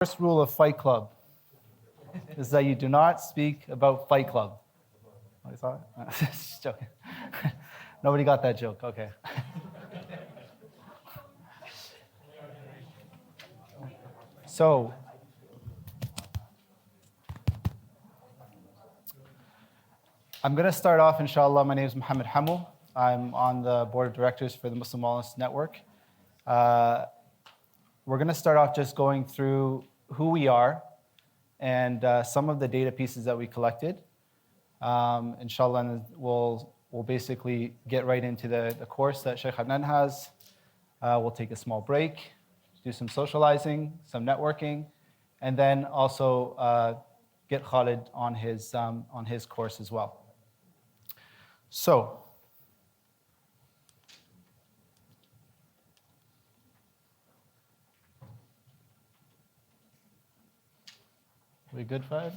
First rule of Fight Club is that you do not speak about Fight Club. Oh, you saw it? Just joking. Nobody got that joke. Okay. So, I'm going to start off, inshallah. My name is Muhammad Hamou. I'm on the board of directors for the Muslim Wellness Network. We're going to start off just going through who we are and some of the data pieces that we collected. Inshallah, and we'll basically get right into the course that Sheikh Adnan has. We'll take a small break, do some socializing, some networking, and then also get Khalid on his course as well. So, we good, Fahd?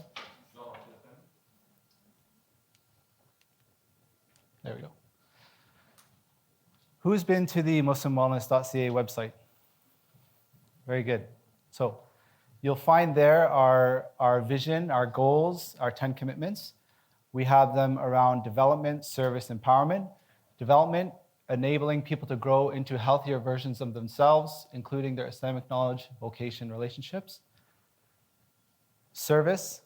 There we go. Who's been to the MuslimWellness.ca website? Very good. So you'll find there our vision, our goals, our 10 commitments. We have them around development, service, empowerment. Development, enabling people to grow into healthier versions of themselves, including their Islamic knowledge, vocation, relationships. Service.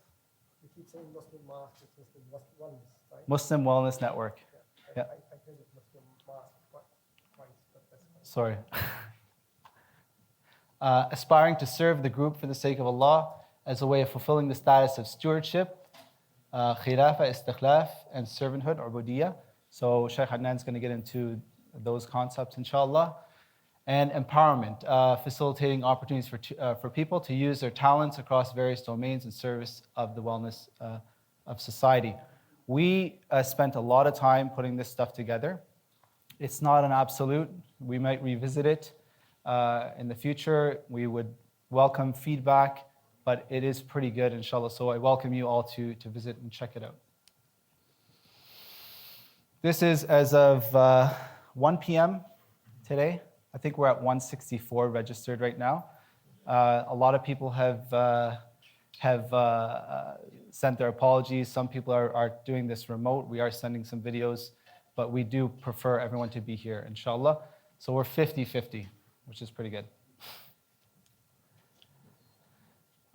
You keep saying Muslim Mass, it's Muslim Wellness, right? Muslim Wellness Network. Yeah. I heard it Muslim Mass twice, but that's fine. Sorry. Aspiring to serve the group for the sake of Allah as a way of fulfilling the status of stewardship, khilafa, istikhlaf, and servanthood, ubudiyya. So Shaykh Adnan's going to get into those concepts, inshallah. And empowerment, facilitating opportunities for people to use their talents across various domains in service of the wellness of society. We spent a lot of time putting this stuff together. It's not an absolute. We might revisit it in the future. We would welcome feedback, but it is pretty good, inshallah. So I welcome you all to visit and check it out. This is as of 1 p.m. today. I think we're at 164 registered right now. A lot of people have sent their apologies. Some people are doing this remote. We are sending some videos, but we do prefer everyone to be here, inshallah. So we're 50-50, which is pretty good.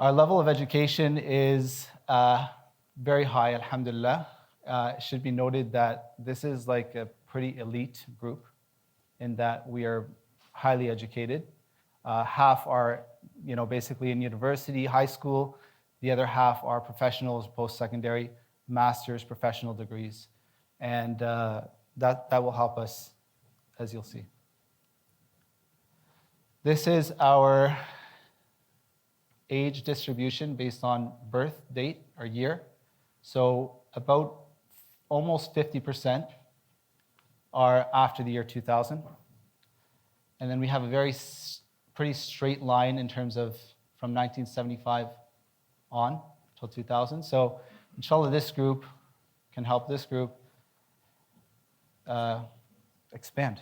Our level of education is very high, alhamdulillah. It should be noted that this is like a pretty elite group in that we are highly educated. Half are, basically in university, high school. The other half are professionals, post-secondary, master's, professional degrees. And that will help us, as you'll see. This is our age distribution based on birth date or year. So about almost 50% are after the year 2000. And then we have a pretty straight line in terms of from 1975 on till 2000. So inshallah, this group can help this group expand.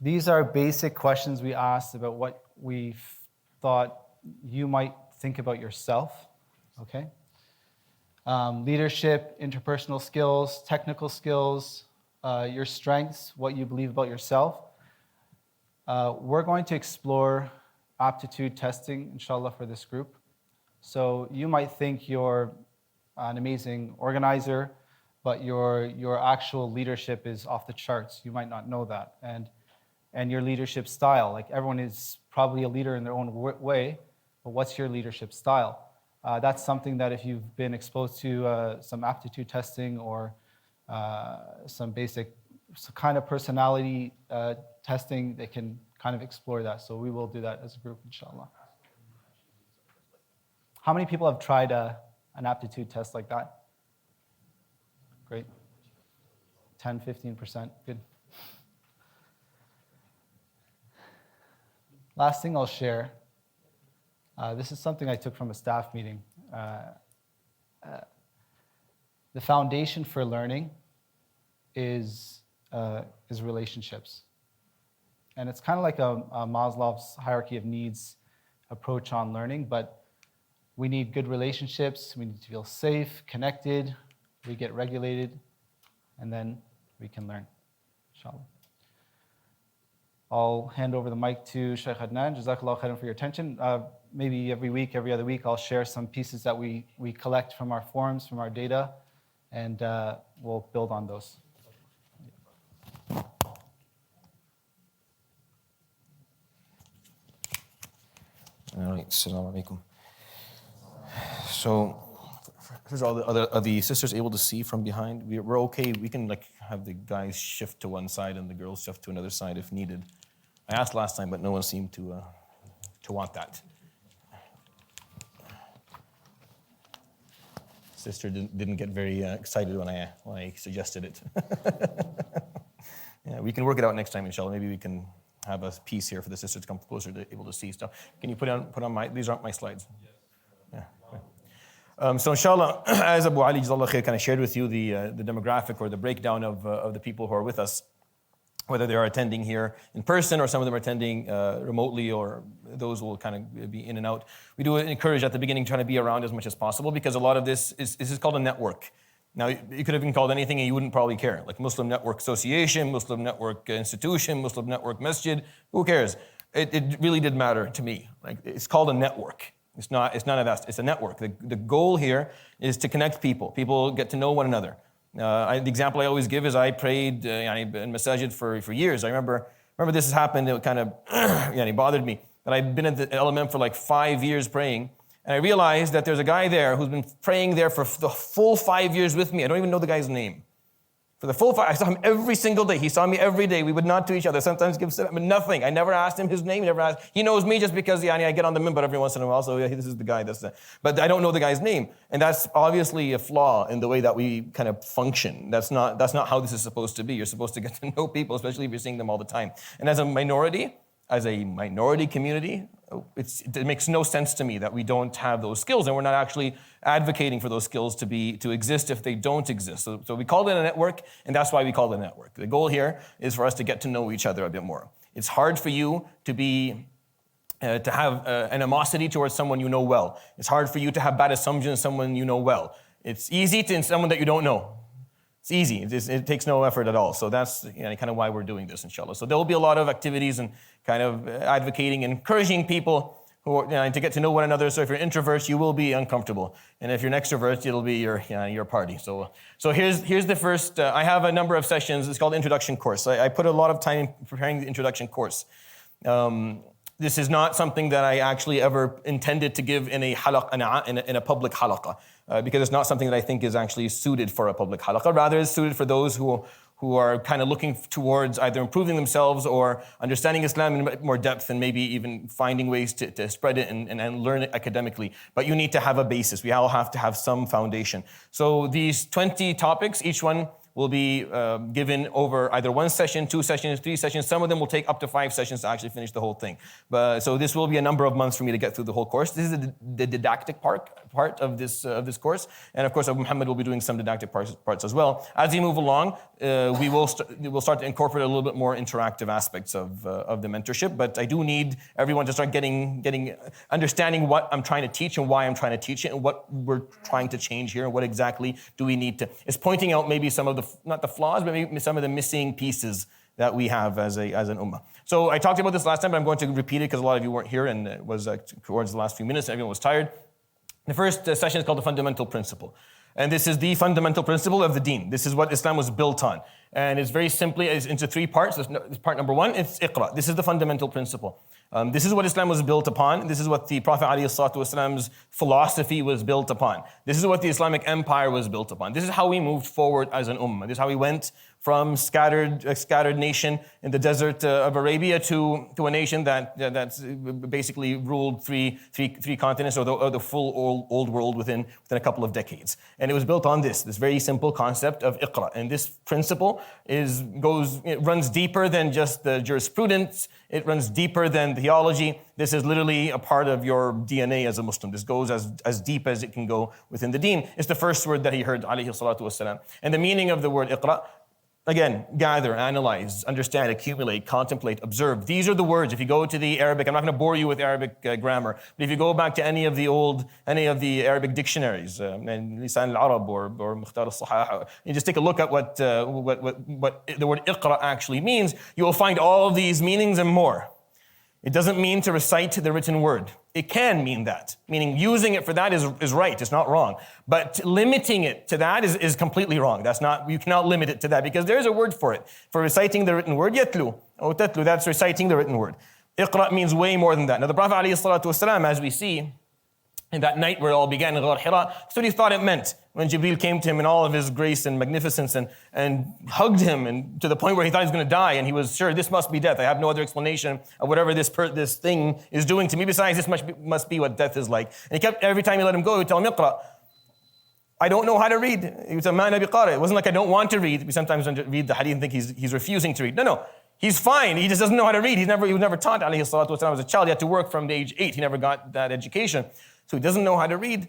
These are basic questions we asked about what we thought you might think about yourself, okay? Leadership, interpersonal skills, technical skills, your strengths, what you believe about yourself. We're going to explore aptitude testing, inshallah, for this group. So you might think you're an amazing organizer, but your actual leadership is off the charts. You might not know that. And your leadership style, like everyone is probably a leader in their own way, but what's your leadership style? That's something that if you've been exposed to some aptitude testing or some basic kind of personality testing, they can kind of explore that. So we will do that as a group, inshallah. How many people have tried an aptitude test like that? Great. 10, 15%, good. Last thing I'll share, this is something I took from a staff meeting. The foundation for learning is relationships. And it's kind of like a Maslow's hierarchy of needs approach on learning, but we need good relationships, we need to feel safe, connected, we get regulated, and then we can learn, inshallah. I'll hand over the mic to Shaykh Adnan. Jazakallah khairan for your attention. Maybe every week, every other week, I'll share some pieces that we collect from our forums, from our data, and we'll build on those. All right, assalamu alaikum. So, first of all, are the sisters able to see from behind? We're okay. We can like have the guys shift to one side and the girls shift to another side if needed. I asked last time, but no one seemed to want that. Sister didn't get very excited when I suggested it. Yeah, we can work it out next time, inshallah. Maybe we can have a piece here for the sisters to come closer to able to see stuff. Can you put on my, these aren't my slides. Yes. Yeah. So inshallah, as Abu Ali Jazallah Khair kind of shared with you the demographic or the breakdown of the people who are with us, whether they are attending here in person or some of them are attending remotely, or those will kind of be in and out. We do encourage at the beginning trying to be around as much as possible, because a lot of this is called a network. Now, it could have been called anything and you wouldn't probably care, like Muslim Network Association, Muslim Network Institution, Muslim Network Masjid, who cares? It really did matter to me. Like, it's called a network. It's none of that, it's a network. The goal here is to connect people. People get to know one another. The example I always give is I prayed in masajid for years. I remember this has happened, it kind of bothered me, that I'd been at the LMM for like 5 years praying, and I realized that there's a guy there who's been praying there for the full 5 years with me. I don't even know the guy's name. For the full 5, I saw him every single day. He saw me every day. We would nod to each other. Sometimes give nothing. I never asked him his name. He knows me just because I get on the minbar every once in a while. So this is the guy. But I don't know the guy's name, and that's obviously a flaw in the way that we kind of function. That's not how this is supposed to be. You're supposed to get to know people, especially if you're seeing them all the time. And as a minority community, it makes no sense to me that we don't have those skills, and we're not actually advocating for those skills to exist if they don't exist. So we call it a network, and that's why we call it a network. The goal here is for us to get to know each other a bit more. It's hard for you to have animosity towards someone you know well. It's hard for you to have bad assumptions on someone you know well. It's easy to someone that you don't know. It's easy. It takes no effort at all. So that's kind of why we're doing this, inshallah. So there will be a lot of activities and kind of advocating, encouraging people who are, to get to know one another. So if you're introverts, you will be uncomfortable, and if you're an extrovert, it'll be your party. So here's the first. I have a number of sessions. It's called Introduction Course. I put a lot of time in preparing the introduction course. This is not something that I actually ever intended to give in a public halaqah, because it's not something that I think is actually suited for a public halaqah. Rather, it's suited for those who are kind of looking towards either improving themselves or understanding Islam in more depth, and maybe even finding ways to spread it and learn it academically. But you need to have a basis. We all have to have some foundation. So these 20 topics, each one will be given over either 1 session, 2 sessions, 3 sessions. Some of them will take up to 5 sessions to actually finish the whole thing. So this will be a number of months for me to get through the whole course. This is the didactic part of this course. And of course, Abu Muhammad will be doing some didactic parts as well. As we move along, we will start to incorporate a little bit more interactive aspects of the mentorship. But I do need everyone to start understanding what I'm trying to teach and why I'm trying to teach it and what we're trying to change here and what exactly do we need to. It's pointing out maybe some of not the flaws, but maybe some of the missing pieces that we have as an ummah. So I talked about this last time, but I'm going to repeat it because a lot of you weren't here, and it was towards the last few minutes, everyone was tired. The first session is called the fundamental principle. And this is the fundamental principle of the deen. This is what Islam was built on. And it's very simply, it's into 3 parts. This part number 1, it's Iqraa. This is the fundamental principle. This is what Islam was built upon. This is what the Prophet ﷺ's philosophy was built upon. This is what the Islamic empire was built upon. This is how we moved forward as an ummah. This is how we went from a scattered nation in the desert of Arabia to a nation that's basically ruled three continents, or the full old world within a couple of decades. And it was built on this very simple concept of Iqra. And this principle it runs deeper than just the jurisprudence. It runs deeper than theology. This is literally a part of your DNA as a Muslim. This goes as deep as it can go within the deen. It's the first word that he heard, alayhi salatu wasalam. And the meaning of the word Iqra again, gather, analyze, understand, accumulate, contemplate, observe. These are the words. If you go to the Arabic, I'm not going to bore you with Arabic grammar, but if you go back to any of the Arabic dictionaries, and Lisan al-Arab or Mukhtar al-Sahah, you just take a look at what the word Iqra actually means, you will find all of these meanings and more. It doesn't mean to recite the written word. It can mean that, meaning using it for that is right, it's not wrong. But limiting it to that is completely wrong. You cannot limit it to that because there's a word for it. For reciting the written word, yatlu, or tatlu, that's reciting the written word. Iqra means way more than that. Now the Prophet ﷺ, as we see, in that night where it all began in Ghar Hira, that's what he thought it meant when Jibreel came to him in all of his grace and magnificence and hugged him, and to the point where he thought he was going to die, and he was sure this must be death. I have no other explanation of whatever this thing is doing to me. Besides, this must be what death is like. And he kept, every time he let him go, he would tell him, Iqra. I don't know how to read. He would say, Ma nabi qari. It wasn't like I don't want to read. We sometimes read the hadith and think he's refusing to read. No. He's fine. He just doesn't know how to read. He was never taught, alayhi salatu wasalam, as a child. He had to work from the age 8. He never got that education. So he doesn't know how to read,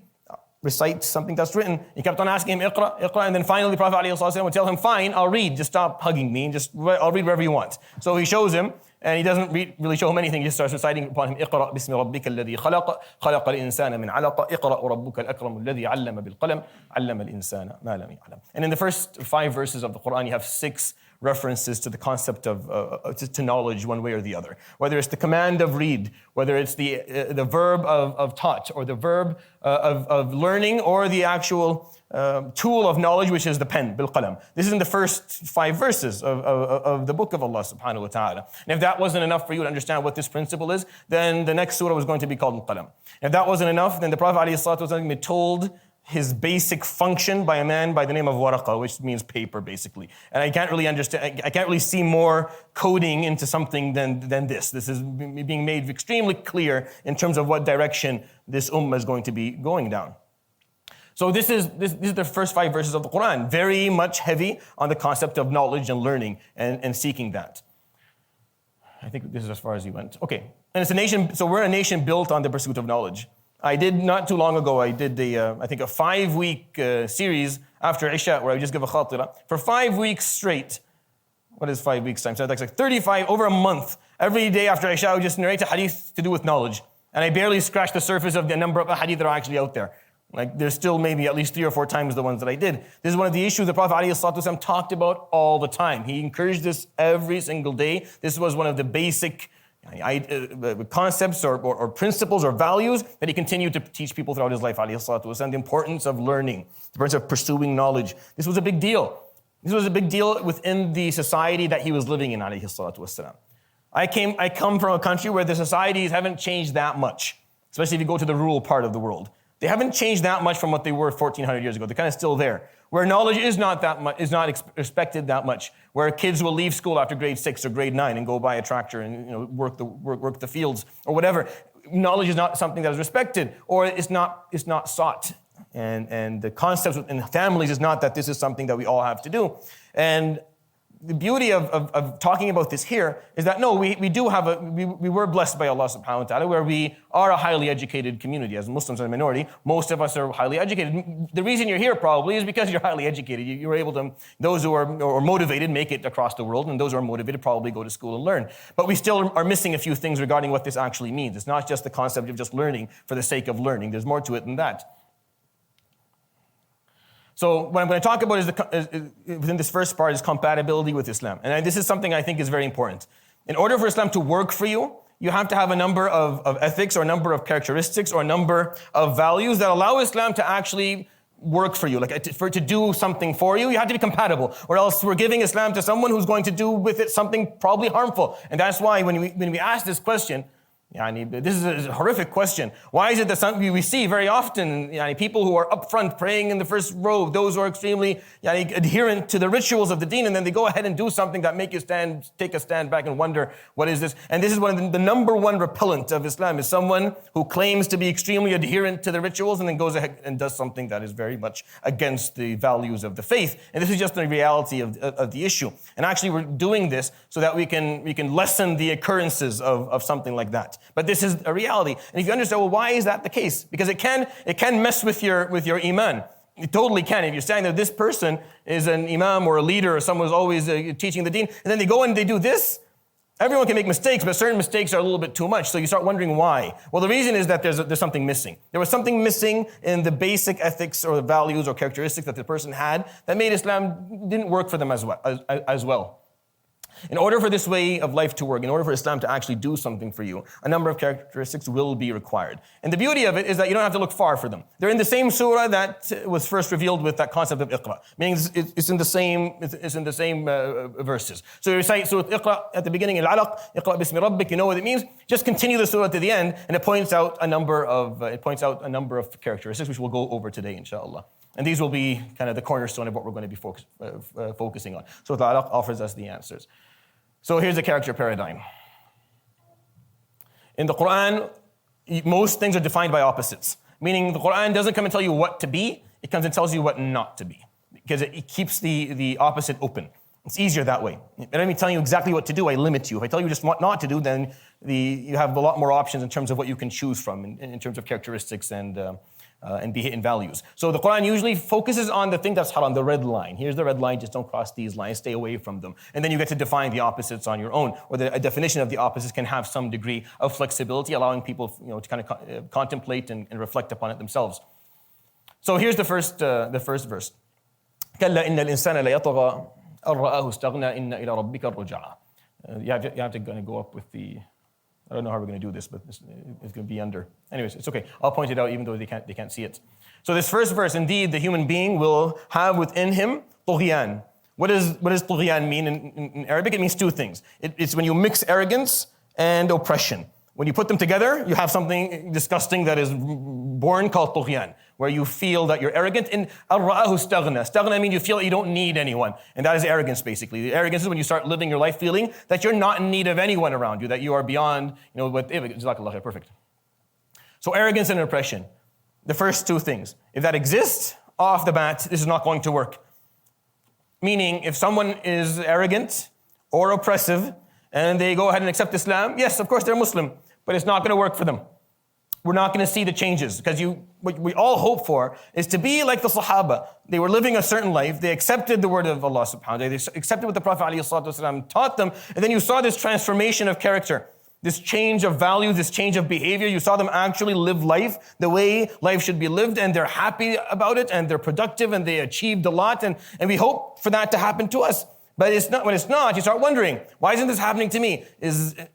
recite something that's written. He kept on asking him, Iqra, and then finally the Prophet ﷺ would tell him, fine, I'll read, just stop hugging me, and I'll read wherever you want. So he shows him, and he doesn't really show him anything. He just starts reciting upon him, Iqra bismi rabbika alladhi khalaqa, khalaqa al-insana min alaqa, Iqra rabbuka al-akram alladhi allama bil-qalam, allama al-insana ma lam ya'lam. And in the first 5 verses of the Quran, you have 6 references to the concept of to knowledge one way or the other. Whether it's the command of read, whether it's the verb of taught, or the verb of learning, or the actual tool of knowledge, which is the pen, bil qalam. This is in the first 5 verses of the book of Allah subhanahu wa ta'ala. And if that wasn't enough for you to understand what this principle is, then the next surah was going to be called al-qalam. If that wasn't enough, then the Prophet ﷺ told his basic function by a man by the name of waraqa, which means paper, basically. And I can't really understand, I can't really see more coding into something than this. This is being made extremely clear in terms of what direction this ummah is going to be going down. So these are the first 5 verses of the Quran, very much heavy on the concept of knowledge and learning and seeking that. I think this is as far as he went. Okay, and it's a nation, so we're a nation built on the pursuit of knowledge. I did not too long ago, I did I think a 5-week series after Isha where I would just give a khatira. For 5 weeks straight, what is 5 weeks times? So that's like 35, over a month. Every day after Isha, I would just narrate a hadith to do with knowledge. And I barely scratched the surface of the number of hadith that are actually out there. Like there's still maybe at least 3 or 4 times the ones that I did. This is one of the issues the Prophet ﷺ talked about all the time. He encouraged this every single day. This was one of the basic concepts or principles or values that he continued to teach people throughout his life, ﷺ, the importance of learning, the importance of pursuing knowledge. This was a big deal. This was a big deal within the society that he was living in, ﷺ. I come from a country where the societies haven't changed that much, especially if you go to the rural part of the world. They haven't changed that much from what they were 1,400 years ago. They're kind of still there. Where knowledge is not that much, is not expected that much. Where kids will leave school after grade 6 or grade 9 and go buy a tractor and work the fields or whatever. Knowledge is not something that is respected, or it's not sought. And the concept in families is not that this is something that we all have to do. And the beauty of talking about this here is that no, we were blessed by Allah subhanahu wa ta'ala, where we are a highly educated community. As Muslims are a minority, most of us are highly educated. The reason you're here probably is because you're highly educated. You were able to, those who are motivated make it across the world, and those who are motivated probably go to school and learn. But we still are missing a few things regarding what this actually means. It's not just the concept of just learning for the sake of learning. There's more to it than that. So what I'm going to talk about is within this first part is compatibility with Islam. And this is something I think is very important. In order for Islam to work for you, you have to have a number of ethics or a number of characteristics or a number of values that allow Islam to actually work for you, for it to do something for you. You have to be compatible, or else we're giving Islam to someone who's going to do with it something probably harmful. And that's why when we ask this question, this is a horrific question. Why is it that we see very often people who are up front praying in the first row, those who are extremely adherent to the rituals of the deen, and then they go ahead and do something that make you take a stand back and wonder, what is this? And this is one of the number one repellent of Islam, is someone who claims to be extremely adherent to the rituals and then goes ahead and does something that is very much against the values of the faith. And this is just the reality of the issue. And actually we're doing this so that we can lessen the occurrences of something like that. But this is a reality. And if you understand, well, why is that the case? Because it can mess with your iman. You totally can. If you're saying that this person is an imam or a leader or someone who's always teaching the deen, and then they go and they do this, everyone can make mistakes, but certain mistakes are a little bit too much. So you start wondering why. Well, the reason is that there's something missing. There was something missing in the basic ethics or the values or characteristics that the person had that made Islam didn't work for them as well. In order for this way of life to work, in order for Islam to actually do something for you, a number of characteristics will be required. And the beauty of it is that you don't have to look far for them. They're in the same surah that was first revealed with that concept of Iqraa, meaning it's in the same verses. So you recite Surah Iqraa at the beginning, Al-Alaq, Iqra bismi rabbik, you know what it means. Just continue the surah to the end, and it points out a number of characteristics, which we'll go over today, inshallah. And these will be kind of the cornerstone of what we're going to be focusing on. So Al-Alaq offers us the answers. So here's the character paradigm. In the Quran, most things are defined by opposites. Meaning the Quran doesn't come and tell you what to be, it comes and tells you what not to be. Because it keeps the opposite open. It's easier that way. Instead of me telling you exactly what to do, I limit you. If I tell you just what not to do, then you have a lot more options in terms of what you can choose from, in terms of characteristics and values. So the Quran usually focuses on the thing that's haram, the red line. Here's the red line, just don't cross these lines, stay away from them. And then you get to define the opposites on your own, or a definition of the opposites can have some degree of flexibility, allowing people to kind of contemplate and reflect upon it themselves. So here's the first verse. كلا إن الإنسان ليطغى أن رآه استغنى إن إلى ربك الرجعى. You have to kind of go up with the. I don't know how we're going to do this, but it's going to be under. Anyways, it's okay. I'll point it out even though they can't see it. So this first verse, indeed, the human being will have within him طغيان. What does طغيان mean in Arabic? It means two things. It's when you mix arrogance and oppression. When you put them together, you have something disgusting that is born called طغيان, where you feel that you're arrogant. And الرآه استغنى. استغنى means you feel that you don't need anyone. And that is arrogance, basically. The arrogance is when you start living your life feeling that you're not in need of anyone around you, that you are beyond, what, Jazakallah khair, perfect. So arrogance and oppression, the first two things. If that exists, off the bat, this is not going to work. Meaning, if someone is arrogant or oppressive, and they go ahead and accept Islam, yes, of course they're Muslim, but it's not going to work for them. We're not going to see the changes, because what we all hope for is to be like the Sahaba. They were living a certain life, they accepted the word of Allah subhanahu wa ta'ala, they accepted what the Prophet ﷺ taught them, and then you saw this transformation of character, this change of values, this change of behavior. You saw them actually live life the way life should be lived, and they're happy about it, and they're productive, and they achieved a lot, and we hope for that to happen to us. But it's not. When it's not, you start wondering, why isn't this happening to me?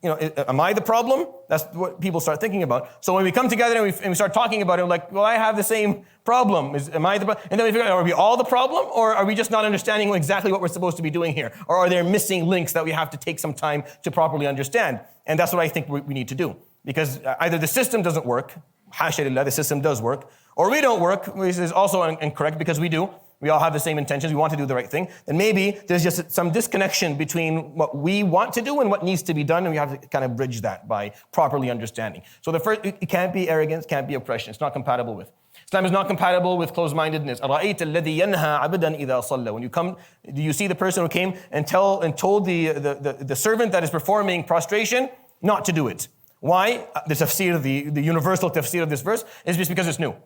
Am I the problem? That's what people start thinking about. So when we come together and we start talking about it, we're like, well, I have the same problem. Am I the problem? And then we figure out, are we all the problem? Or are we just not understanding exactly what we're supposed to be doing here? Or are there missing links that we have to take some time to properly understand? And that's what I think we need to do. Because either the system doesn't work, hasha lillah, the system does work, or we don't work, which is also incorrect because we do. We all have the same intentions. We want to do the right thing. Then maybe there's just some disconnection between what we want to do and what needs to be done, and we have to kind of bridge that by properly understanding. So the first, it can't be arrogance, can't be oppression. It's not compatible with. Islam is not compatible with closed-mindedness. أَرَأَيْتَ الَّذِي يَنْهَى عَبْدًا إِذَا صَلَّى. When you come, do you see the person who came and told the servant that is performing prostration not to do it? Why? The tafsir, the universal tafsir of this verse is just because it's new.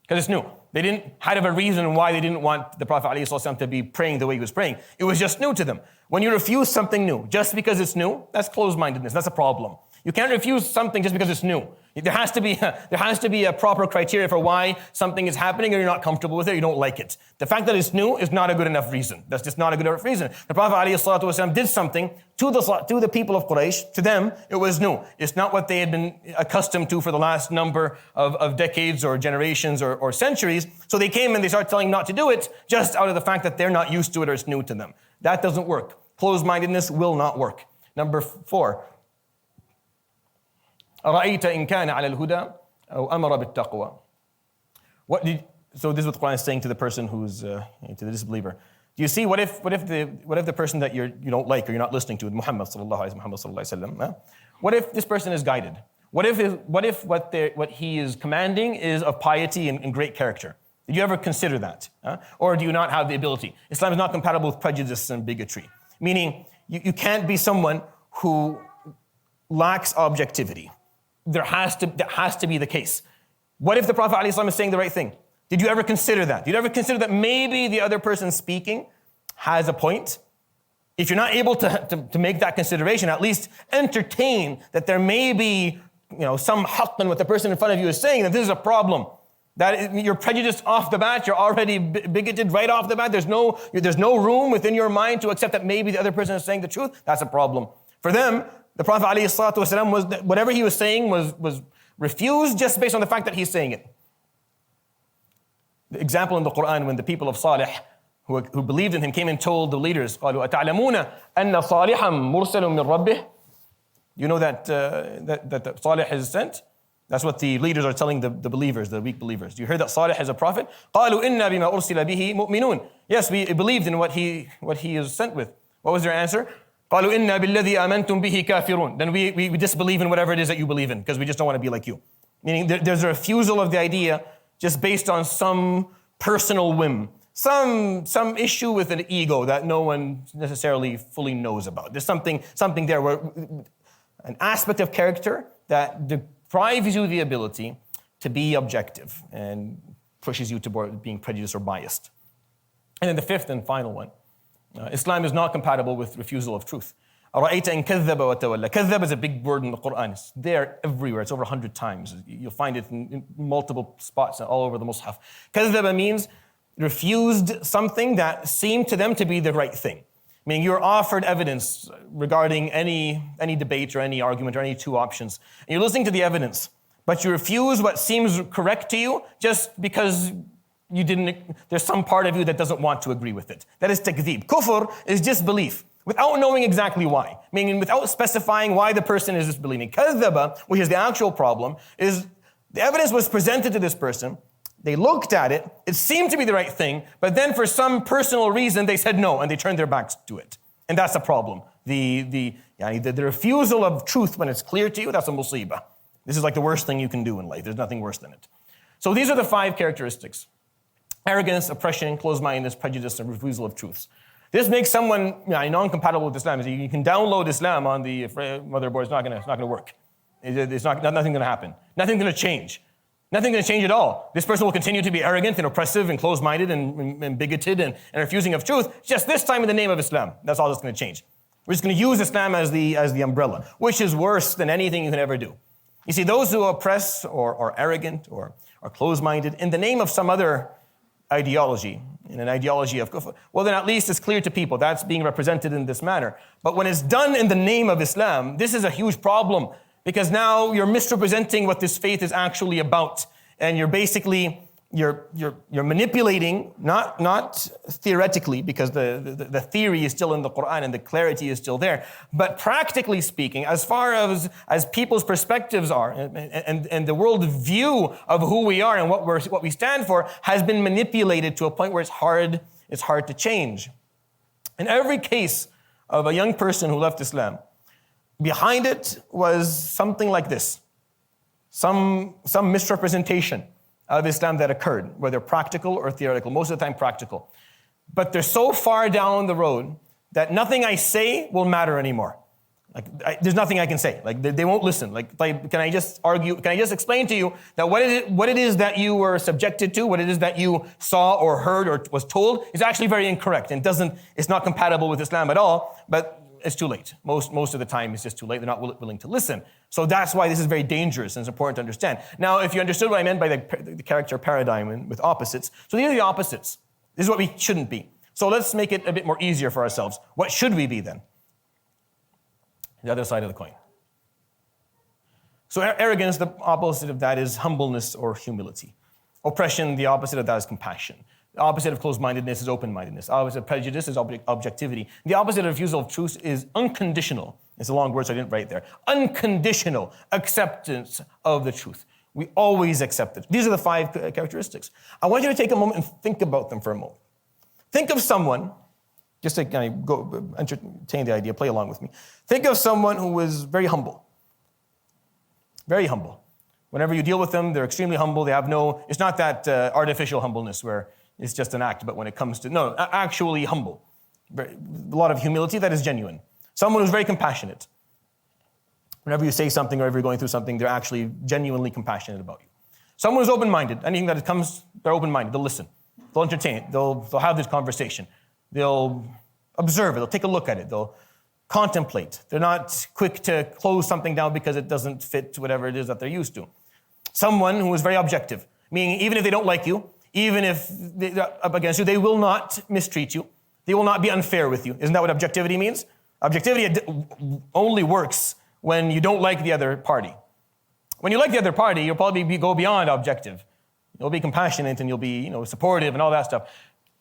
Because it's new. They didn't have a reason why they didn't want the Prophet ﷺ to be praying the way he was praying. It was just new to them. When you refuse something new, just because it's new, that's closed-mindedness. That's a problem. You can't refuse something just because it's new. There has to be a proper criteria for why something is happening and you're not comfortable with it, you don't like it. The fact that it's new is not a good enough reason. That's just not a good enough reason. The Prophet ﷺ did something to the people of Quraysh. To them, it was new. It's not what they had been accustomed to for the last number of decades or generations or centuries. So they came and they started telling them not to do it just out of the fact that they're not used to it or it's new to them. That doesn't work. Closed-mindedness will not work. Number 4. أرأيت إن كان على الهدى أو أمر بالتقوى. So this is what the Quran is saying to the person who's to the disbeliever. Do you see what if the person that you don't like or you're not listening to, Muhammad sallallahu alaihi wasallam, what if this person is guided? What if what he is commanding is of piety and great character? Did you ever consider that? Or do you not have the ability? Islam is not compatible with prejudice and bigotry. Meaning you can't be someone who lacks objectivity. That has to be the case. What if the Prophet ﷺ is saying the right thing? Did you ever consider that? Did you ever consider that maybe the other person speaking has a point? If you're not able to make that consideration, at least entertain that there may be, some haqq in what the person in front of you is saying, that this is a problem. That you're prejudiced off the bat, you're already bigoted right off the bat. There's no room within your mind to accept that maybe the other person is saying the truth. That's a problem. For them, the Prophet ﷺ was that whatever he was saying was refused just based on the fact that he's saying it. The example in the Quran when the people of Salih who believed in him came and told the leaders, قالوا أتعلمون أن صالحا مرسل من ربه. You know that Salih is sent? That's what the leaders are telling the believers, the weak believers. You heard that Salih is a prophet? قالوا إنا بما أرسل به مؤمنون. Yes, we believed in what he is sent with. What was their answer? قالوا إنا بالذي آمنتم به كافرون. Then we disbelieve in whatever it is that you believe in because we just don't want to be like you. Meaning there's a refusal of the idea just based on some personal whim. Some issue with an ego that no one necessarily fully knows about. There's something there where an aspect of character that deprives you the ability to be objective and pushes you toward being prejudiced or biased. And then the fifth and final one, Islam is not compatible with refusal of truth. أَرَأَيْتَ إِنْ كَذَّبَ وَتَوَلَّى. Kadhab is a big word in the Quran. It's there everywhere. It's over 100 times. You'll find it in multiple spots all over the Mus'haf. Kadhaba means refused something that seemed to them to be the right thing. Meaning you're offered evidence regarding any debate or any argument or any two options. And you're listening to the evidence, but you refuse what seems correct to you just because there's some part of you that doesn't want to agree with it. That is takdhib. Kufr is disbelief without knowing exactly why. Meaning without specifying why the person is disbelieving. Kadhaba, which is the actual problem, is the evidence was presented to this person. They looked at it, it seemed to be the right thing, but then for some personal reason they said no and they turned their backs to it. And that's a problem. The refusal of truth when it's clear to you, that's a musibah. This is like the worst thing you can do in life. There's nothing worse than it. So these are the 5 characteristics. Arrogance, oppression, closed-mindedness, prejudice, and refusal of truths. This makes someone non-compatible with Islam. You can download Islam on the motherboard. It's not going to work. Nothing's going to happen. Nothing's going to change. Nothing's going to change at all. This person will continue to be arrogant and oppressive and closed-minded and bigoted and refusing of truth. Just this time in the name of Islam. That's all that's going to change. We're just going to use Islam as the umbrella, which is worse than anything you can ever do. You see, those who oppress or are arrogant or are closed-minded in the name of some other ideology, in an ideology of kufr, well then at least it's clear to people that's being represented in this manner. But when it's done in the name of Islam, this is a huge problem because now you're misrepresenting what this faith is actually about. And you're basically, you're manipulating, not theoretically, because the theory is still in the Quran and the clarity is still there, but practically speaking, as far as people's perspectives are and the world view of who we are and what we stand for has been manipulated to a point where it's hard to change. In every case of a young person who left Islam, behind it was something like this. Some misrepresentation of Islam that occurred, whether practical or theoretical, most of the time practical. But they're so far down the road that nothing I say will matter anymore. There's nothing I can say. They won't listen. Can I just argue? Can I just explain to you that what it is that you were subjected to, what it is that you saw or heard or was told is actually very incorrect and it's not compatible with Islam at all, but it's too late. Most of the time it's just too late. They're not willing to listen. So that's why this is very dangerous and it's important to understand. Now, if you understood what I meant by the character paradigm with opposites, so these are the opposites. This is what we shouldn't be. So let's make it a bit more easier for ourselves. What should we be then? The other side of the coin. So arrogance, the opposite of that is humbleness or humility. Oppression, the opposite of that is compassion. The opposite of closed-mindedness is open-mindedness. The opposite of prejudice is objectivity. The opposite of refusal of truth is unconditional. It's a long word, so I didn't write there. Unconditional acceptance of the truth. We always accept it. These are the 5 characteristics. I want you to take a moment and think about them for a moment. Think of someone, just to kind of go entertain the idea, play along with me. Think of someone who is very humble. Very humble. Whenever you deal with them, they're extremely humble. They have it's not that artificial humbleness where it's just an act, but when it comes to, actually humble. A lot of humility that is genuine. Someone who's very compassionate. Whenever you say something or if you're going through something, they're actually genuinely compassionate about you. Someone who's open-minded, anything that comes, they're open-minded, they'll listen. They'll entertain it, they'll have this conversation. They'll observe it, they'll take a look at it, they'll contemplate. They're not quick to close something down because it doesn't fit whatever it is that they're used to. Someone who is very objective, meaning even if they don't like you, even if they're up against you, they will not mistreat you. They will not be unfair with you. Isn't that what objectivity means? Objectivity only works when you don't like the other party. When you like the other party, you'll probably go beyond objective. You'll be compassionate and you'll be, supportive and all that stuff.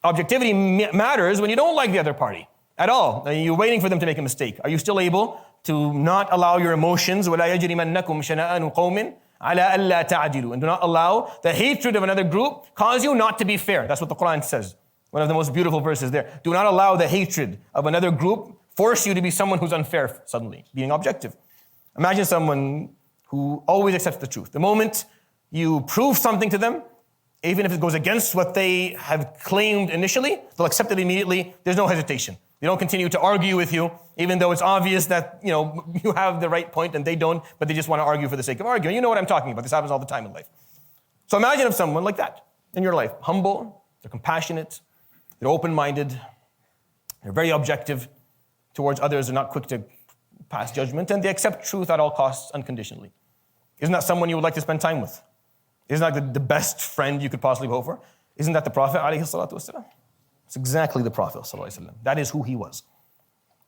Objectivity matters when you don't like the other party at all. You're waiting for them to make a mistake. Are you still able to not allow your emotions? وَلَا يَجْرِمَنَّكُمْ شَنَآنُ قَوْمٍ عَلَىٰ أَلَّا تَعْدِلُوا. And do not allow the hatred of another group cause you not to be fair. That's what the Quran says. One of the most beautiful verses there. Do not allow the hatred of another group force you to be someone who's unfair suddenly, being objective. Imagine someone who always accepts the truth. The moment you prove something to them, even if it goes against what they have claimed initially, they'll accept it immediately. There's no hesitation. They don't continue to argue with you, even though it's obvious that you have the right point and they don't, but they just want to argue for the sake of arguing. You know what I'm talking about. This happens all the time in life. So imagine if someone like that in your life, humble, they're compassionate, they're open-minded, they're very objective towards others, they're not quick to pass judgment, and they accept truth at all costs unconditionally. Isn't that someone you would like to spend time with? Isn't that the best friend you could possibly hope for? Isn't that the Prophet ﷺ? It's exactly the Prophet ﷺ. That is who he was.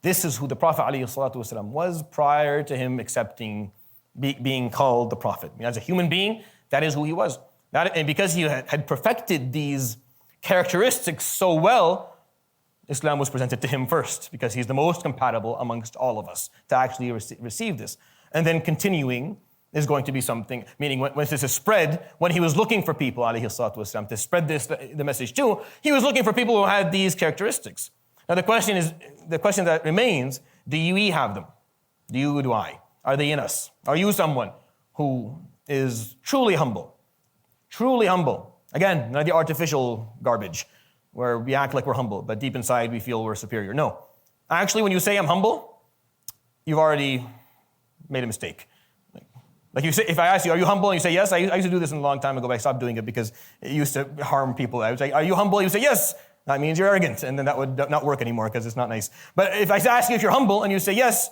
This is who the Prophet ﷺ was prior to him accepting being called the Prophet. I mean, as a human being, that is who he was. And because he had perfected these characteristics so well, Islam was presented to him first because he's the most compatible amongst all of us to actually receive this. And then continuing is going to be something, meaning when this is spread, when he was looking for people, alayhi salatu wasalam, to spread the message to, he was looking for people who had these characteristics. Now the question that remains, do we have them? Do I? Are they in us? Are you someone who is truly humble? Truly humble. Again, not the artificial garbage where we act like we're humble, but deep inside we feel we're superior. No. Actually, when you say I'm humble, you've already made a mistake. Like you say, if I ask you, are you humble? And you say, yes, I used to do this a long time ago, but I stopped doing it because it used to harm people. I would say, are you humble? You say, yes. That means you're arrogant. And then that would not work anymore because it's not nice. But if I ask you if you're humble and you say yes,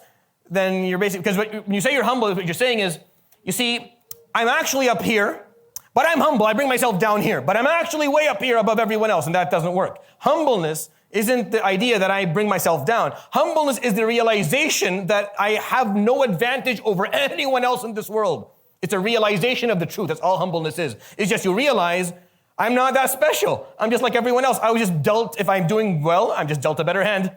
then you're basically, because when you say you're humble, what you're saying is, you see, I'm actually up here, but I'm humble. I bring myself down here, but I'm actually way up here above everyone else, and that doesn't work. Humbleness isn't the idea that I bring myself down. Humbleness is the realization that I have no advantage over anyone else in this world. It's a realization of the truth. That's all humbleness is. It's just you realize I'm not that special. I'm just like everyone else. I was just dealt, if I'm doing well, I'm just dealt a better hand.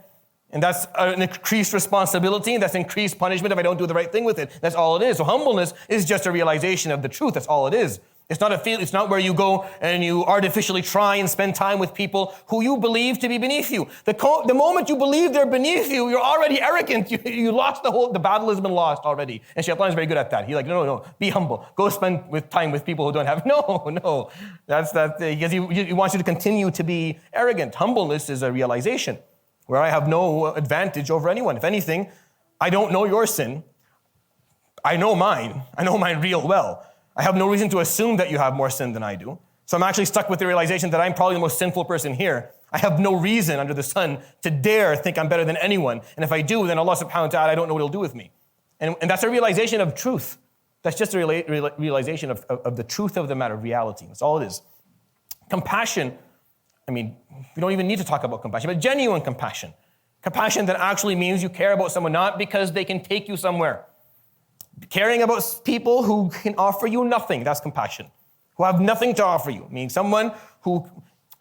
And that's an increased responsibility. That's increased punishment if I don't do the right thing with it. That's all it is. So humbleness is just a realization of the truth. That's all it is. It's not it's not where you go and you artificially try and spend time with people who you believe to be beneath you. The moment you believe they're beneath you, you're already arrogant. You lost the battle has been lost already. And Shaitan is very good at that. He's like, no, be humble. Go spend time with people who don't have, no. That's because he wants you to continue to be arrogant. Humbleness is a realization where I have no advantage over anyone. If anything, I don't know your sin. I know mine. I know mine real well. I have no reason to assume that you have more sin than I do. So I'm actually stuck with the realization that I'm probably the most sinful person here. I have no reason under the sun to dare think I'm better than anyone. And if I do, then Allah subhanahu wa ta'ala, I don't know what he'll do with me. And that's a realization of truth. That's just a realization of the truth of the matter, reality. That's all it is. Compassion, we don't even need to talk about compassion, but genuine compassion. Compassion that actually means you care about someone, not because they can take you somewhere. Caring about people who can offer you nothing, that's compassion. Who have nothing to offer you. Meaning someone who,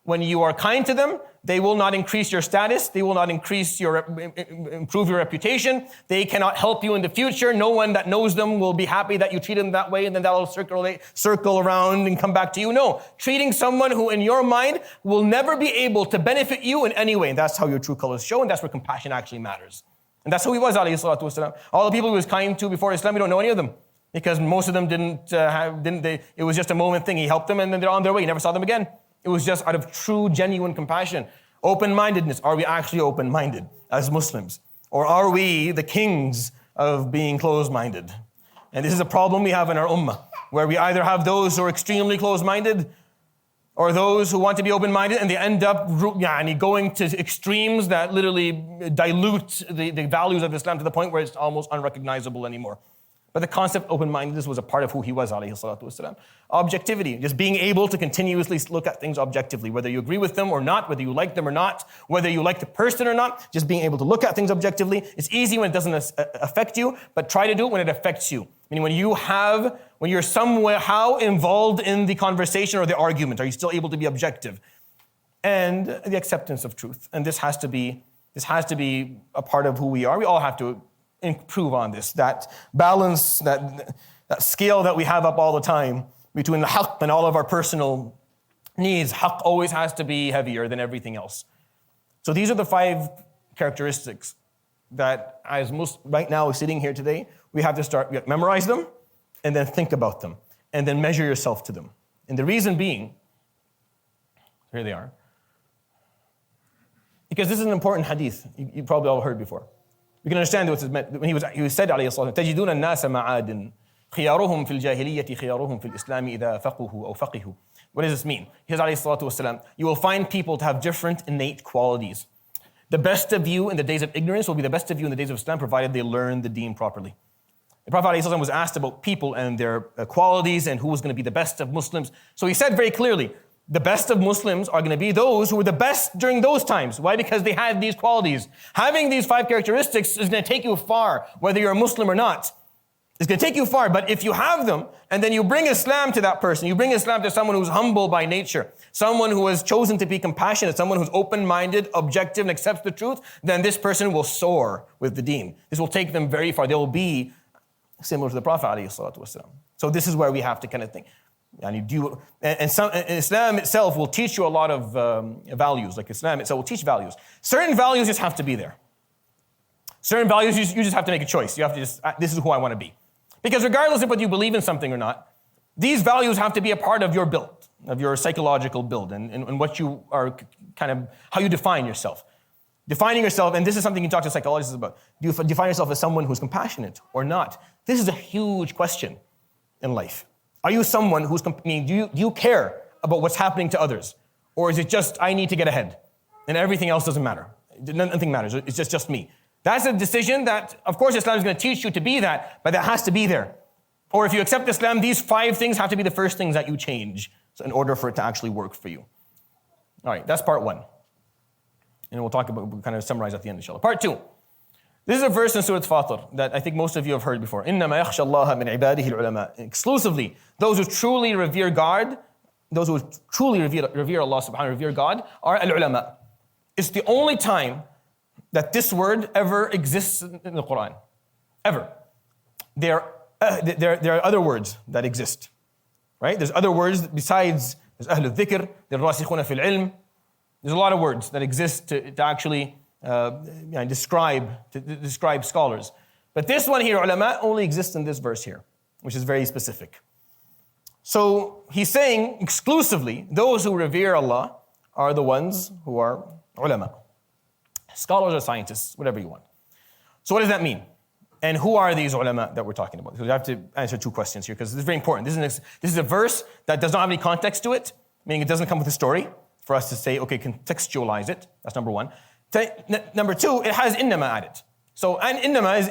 when you are kind to them, they will not increase your status, they will not improve your reputation, they cannot help you in the future. No one that knows them will be happy that you treat them that way and then that'll circle around and come back to you. No, treating someone who in your mind will never be able to benefit you in any way. And that's how your true colors show, and that's where compassion actually matters. And that's who he was, alayhi salatu wasalam. All the people he was kind to before Islam, we don't know any of them. Because most of them it was just a moment thing. He helped them and then they're on their way. He never saw them again. It was just out of true, genuine compassion. Open-mindedness. Are we actually open-minded as Muslims? Or are we the kings of being closed-minded? And this is a problem we have in our ummah. where we either have those who are extremely close-minded or those who want to be open-minded, and they end up going to extremes that literally dilute the values of Islam to the point where it's almost unrecognizable anymore. But the concept of open-mindedness was a part of who he was, alayhi salatu wasalam. Objectivity, just being able to continuously look at things objectively, whether you agree with them or not, whether you like them or not, whether you like the person or not, just being able to look at things objectively. It's easy when it doesn't affect you, but try to do it when it affects you. Meaning when you're somehow involved in the conversation or the argument, are you still able to be objective? And the acceptance of truth. And this has to be a part of who we are. We all have to improve on this, that balance, that scale that we have up all the time between the haqq and all of our personal needs. Haqq always has to be heavier than everything else. So these are the 5 characteristics that as right now sitting here today, we have to memorize them and then think about them and then measure yourself to them. And the reason being, here they are, because this is an important hadith you probably all heard before. We can understand what it meant when he said عليه الصلاة والسلام تجدون الناس معادن خيارهم في الجاهلية خيارهم في الإسلام إذا فقهوا أو فقهوا. What does this mean? He says عليه الصلاة والسلام, you will find people to have different innate qualities. The best of you in the days of ignorance will be the best of you in the days of Islam, provided they learn the deen properly. The Prophet عليه الصلاة والسلام was asked about people and their qualities and who was going to be the best of Muslims. So he said very clearly, the best of Muslims are going to be those who were the best during those times. Why? Because they had these qualities. Having these 5 characteristics is going to take you far, whether you're a Muslim or not. It's going to take you far. But if you have them, and then you bring Islam to that person, you bring Islam to someone who's humble by nature, someone who has chosen to be compassionate, someone who's open-minded, objective, and accepts the truth, then this person will soar with the deen. This will take them very far. They will be similar to the Prophet ﷺ. So this is where we have to kind of think. And Islam itself will teach you a lot of values. Like Islam itself will teach values. Certain values just have to be there. Certain values, you just have to make a choice. You have to this is who I want to be. Because regardless of whether you believe in something or not, these values have to be a part of your build, of your psychological build, and what you are kind of, how you define yourself. Defining yourself, and this is something you talk to psychologists about. Do you define yourself as someone who's compassionate or not? This is a huge question in life. Are you someone who's, do you care about what's happening to others? Or is it just, I need to get ahead, and everything else doesn't matter? Nothing matters, it's just me. That's a decision that, of course, Islam is going to teach you to be that, but that has to be there. Or if you accept Islam, these 5 things have to be the first things that you change in order for it to actually work for you. All right, that's part 1. And we'll kind of summarize at the end, inshallah. Part 2. This is a verse in Surah Fatir that I think most of you have heard before. إِنَّمَا يَخْشَى اللَّهَ مِنْ عِبَادِهِ الْعُلَمَاءِ. Exclusively, those who truly revere God, those who truly revere Allah subhanahu, revere God, are al-ulama. It's the only time that this word ever exists in the Quran. Ever. There are other words that exist. Right? There's other words besides, there's ahl al-dhikr, there's rasikhuna fil ilm. There's a lot of words that exist to actually describe scholars. But this one here, ulama, only exists in this verse here, which is very specific. So he's saying exclusively, those who revere Allah are the ones who are ulama. Scholars or scientists, whatever you want. So what does that mean? And who are these ulama that we're talking about? So we have to answer 2 questions here because this is very important. This is a verse that does not have any context to it, meaning it doesn't come with a story for us to say, okay, contextualize it. That's number 1. Number 2, it has innama at it. So an innama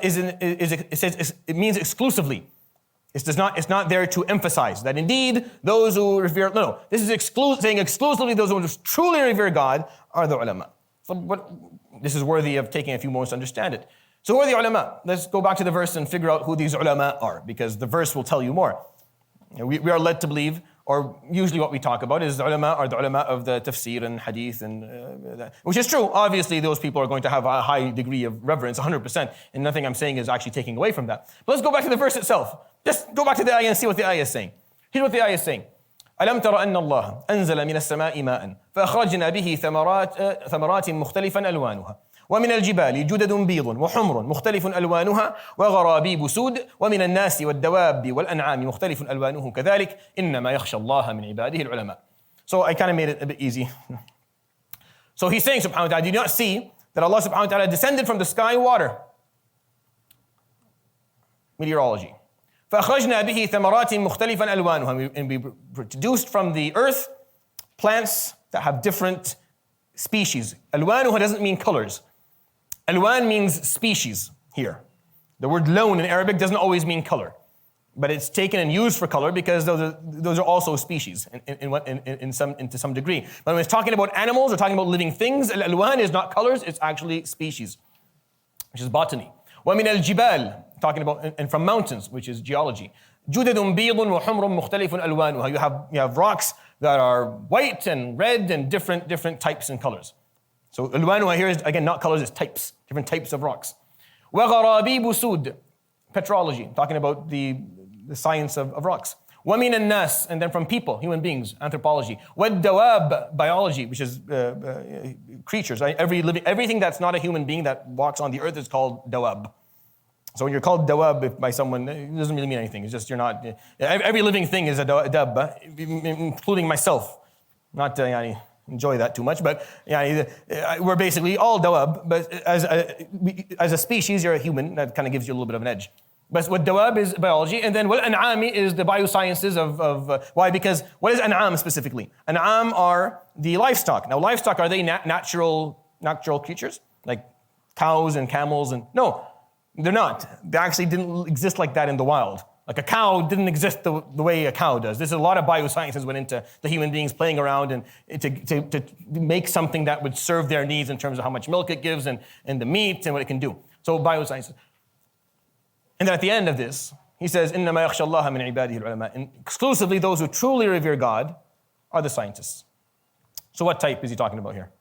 it means exclusively. It's not there to emphasize that indeed those who revere, no. This is saying exclusively those who truly revere God are the ulama. So this is worthy of taking a few moments to understand it. So who are the ulama? Let's go back to the verse and figure out who these ulama are, because the verse will tell you more. We are led to believe, or usually what we talk about is the ulama are the ulama of the tafsir and hadith, which is true. Obviously, those people are going to have a high degree of reverence, 100%, and nothing I'm saying is actually taking away from that. But let's go back to the verse itself. Just go back to the ayah and see what the ayah is saying. Here's what the ayah is saying. ألم تر أن الله أنزل من السماء ماء فأخرجنا به ثمرات مختلفا ألوانها ومن الجبال جدد بيض وحمر مختلف ألوانها وغرابيب سود ومن الناس والدواب والأنعام مختلف ألوانه كذلك إنما يخشى الله من عباده العلماء. So I kind of made it a bit easy. So he's saying subhanahu wa ta'ala, do you not see that Allah subhanahu wa ta'ala descended from the sky water? Meteorology. فأخرجنا به ثمرات مختلفا ألوانها. And we produced from the earth plants that have different species. ألوانها doesn't mean colors. ألوان means species here. The word لون in Arabic doesn't always mean color, but it's taken and used for color because those are also species to some degree. But when it's talking about animals or talking about living things, الألوان is not colors, it's actually species, which is botany. ومن الجبال, talking about, and from mountains, which is geology. جدد بيض وحمر مختلف ألوانها. You have rocks that are white and red and different types and colors. So ألوانها here is again not colors, it's types, different types of rocks. وغرابيب سود, petrology, talking about the science of rocks. ومن الناس, and then from people, human beings, anthropology. والدواب, biology, which is creatures. Right? Everything that's not a human being that walks on the earth is called dawab. So when you're called dawab by someone, it doesn't really mean anything. It's just you're not. Every living thing is a dawab, including myself. Not enjoy that too much, but we're basically all dawab. But as a species, you're a human. That kind of gives you a little bit of an edge. But what dawab is biology, and then what an'ami is the biosciences of why? Because what is an'am specifically? An'am are the livestock. Now livestock, are they natural creatures? Like cows and camels and, no, they're not. They actually didn't exist like that in the wild. Like a cow didn't exist the way a cow does. There's a lot of biosciences went into the human beings playing around and to make something that would serve their needs in terms of how much milk it gives and the meat and what it can do. So biosciences. And then at the end of this, he says, إِنَّمَا يَخْشَى اللَّهَ مِنْ عِبَادِهِ الْعُلَمَاء. And exclusively those who truly revere God are the scientists. So what type is he talking about here?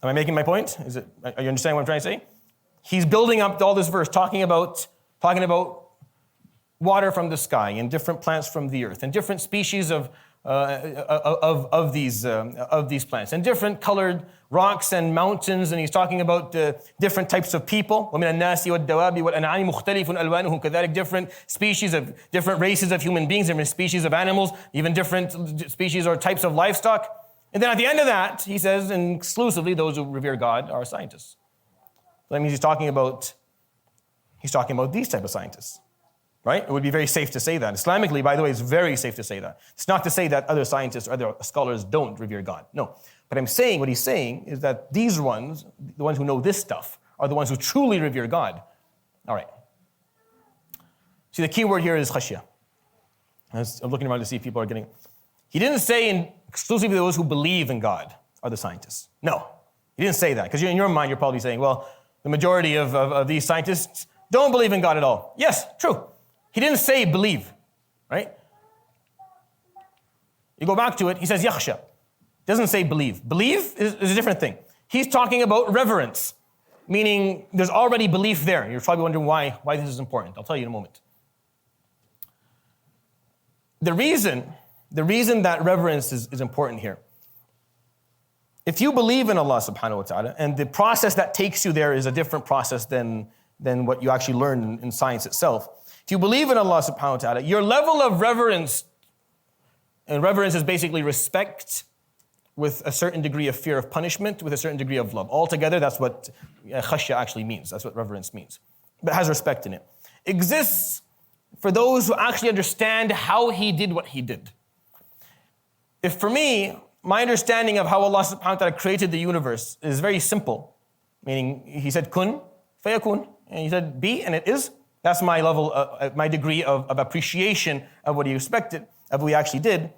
Am I making my point? Are you understanding what I'm trying to say? He's building up all this verse, talking about water from the sky and different plants from the earth and different species of these plants and different colored rocks and mountains, and he's talking about different types of people. وَمِنَ النَّاسِ وَالدَّوَابِ وَالْأَنْعَامِ مُخْتَلِفٌ أَلْوَانُهُ كَذَلِكَ, different species of different races of human beings, different species of animals, even different species or types of livestock. And then at the end of that, he says, and exclusively those who revere God are scientists. So that means he's talking about these type of scientists. Right? It would be very safe to say that. Islamically, by the way, it's very safe to say that. It's not to say that other scientists or other scholars don't revere God. No. But what he's saying is that these ones, the ones who know this stuff, are the ones who truly revere God. All right. See, the key word here is khashya. I'm looking around to see if people are getting. He didn't say exclusively those who believe in God are the scientists. No. He didn't say that. Because in your mind, you're probably saying, well, the majority of these scientists don't believe in God at all. Yes, true. He didn't say believe, right? You go back to it, he says yakhsha. Doesn't say believe. Believe is a different thing. He's talking about reverence, meaning there's already belief there. You're probably wondering why this is important. I'll tell you in a moment. The reason that reverence is important here, if you believe in Allah subhanahu wa ta'ala, and the process that takes you there is a different process than what you actually learn in science itself. If you believe in Allah subhanahu wa ta'ala, your level of reverence, and reverence is basically respect with a certain degree of fear of punishment, with a certain degree of love. Altogether, that's what khashya actually means. That's what reverence means. But it has respect in it. Exists for those who actually understand how he did what he did. If for me, my understanding of how Allah subhanahu wa ta'ala created the universe is very simple, meaning he said kun, fayakun, and he said be, and it is. That's my level, my degree of appreciation of what he expected, of what he actually did.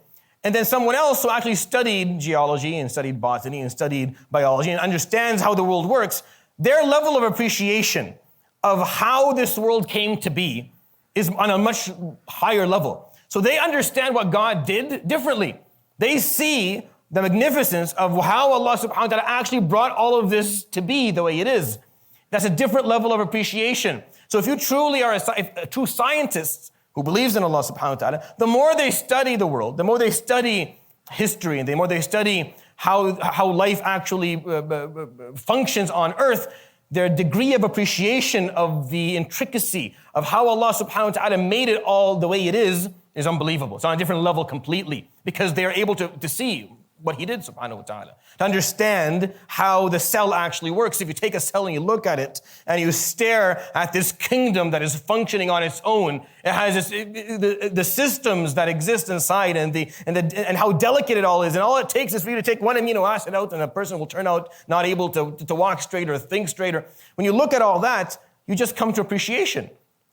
And then someone else who actually studied geology and studied botany and studied biology and understands how the world works, their level of appreciation of how this world came to be is on a much higher level. So they understand what God did differently. They see the magnificence of how Allah subhanahu wa ta'ala actually brought all of this to be the way it is. That's a different level of appreciation. So if you truly are a true scientist who believes in Allah subhanahu wa ta'ala, the more they study the world, the more they study history, and the more they study how life actually functions on earth, their degree of appreciation of the intricacy of how Allah subhanahu wa ta'ala made it all the way it is unbelievable. It's on a different level completely because they're able to see what he did, subhanahu wa ta'ala. To understand how the cell actually works. If you take a cell and you look at it and you stare at this kingdom that is functioning on its own, it has the systems that exist inside and how delicate it all is. And all it takes is for you to take one amino acid out and a person will turn out not able to walk straight or think straighter. When you look at all that, you just come to appreciation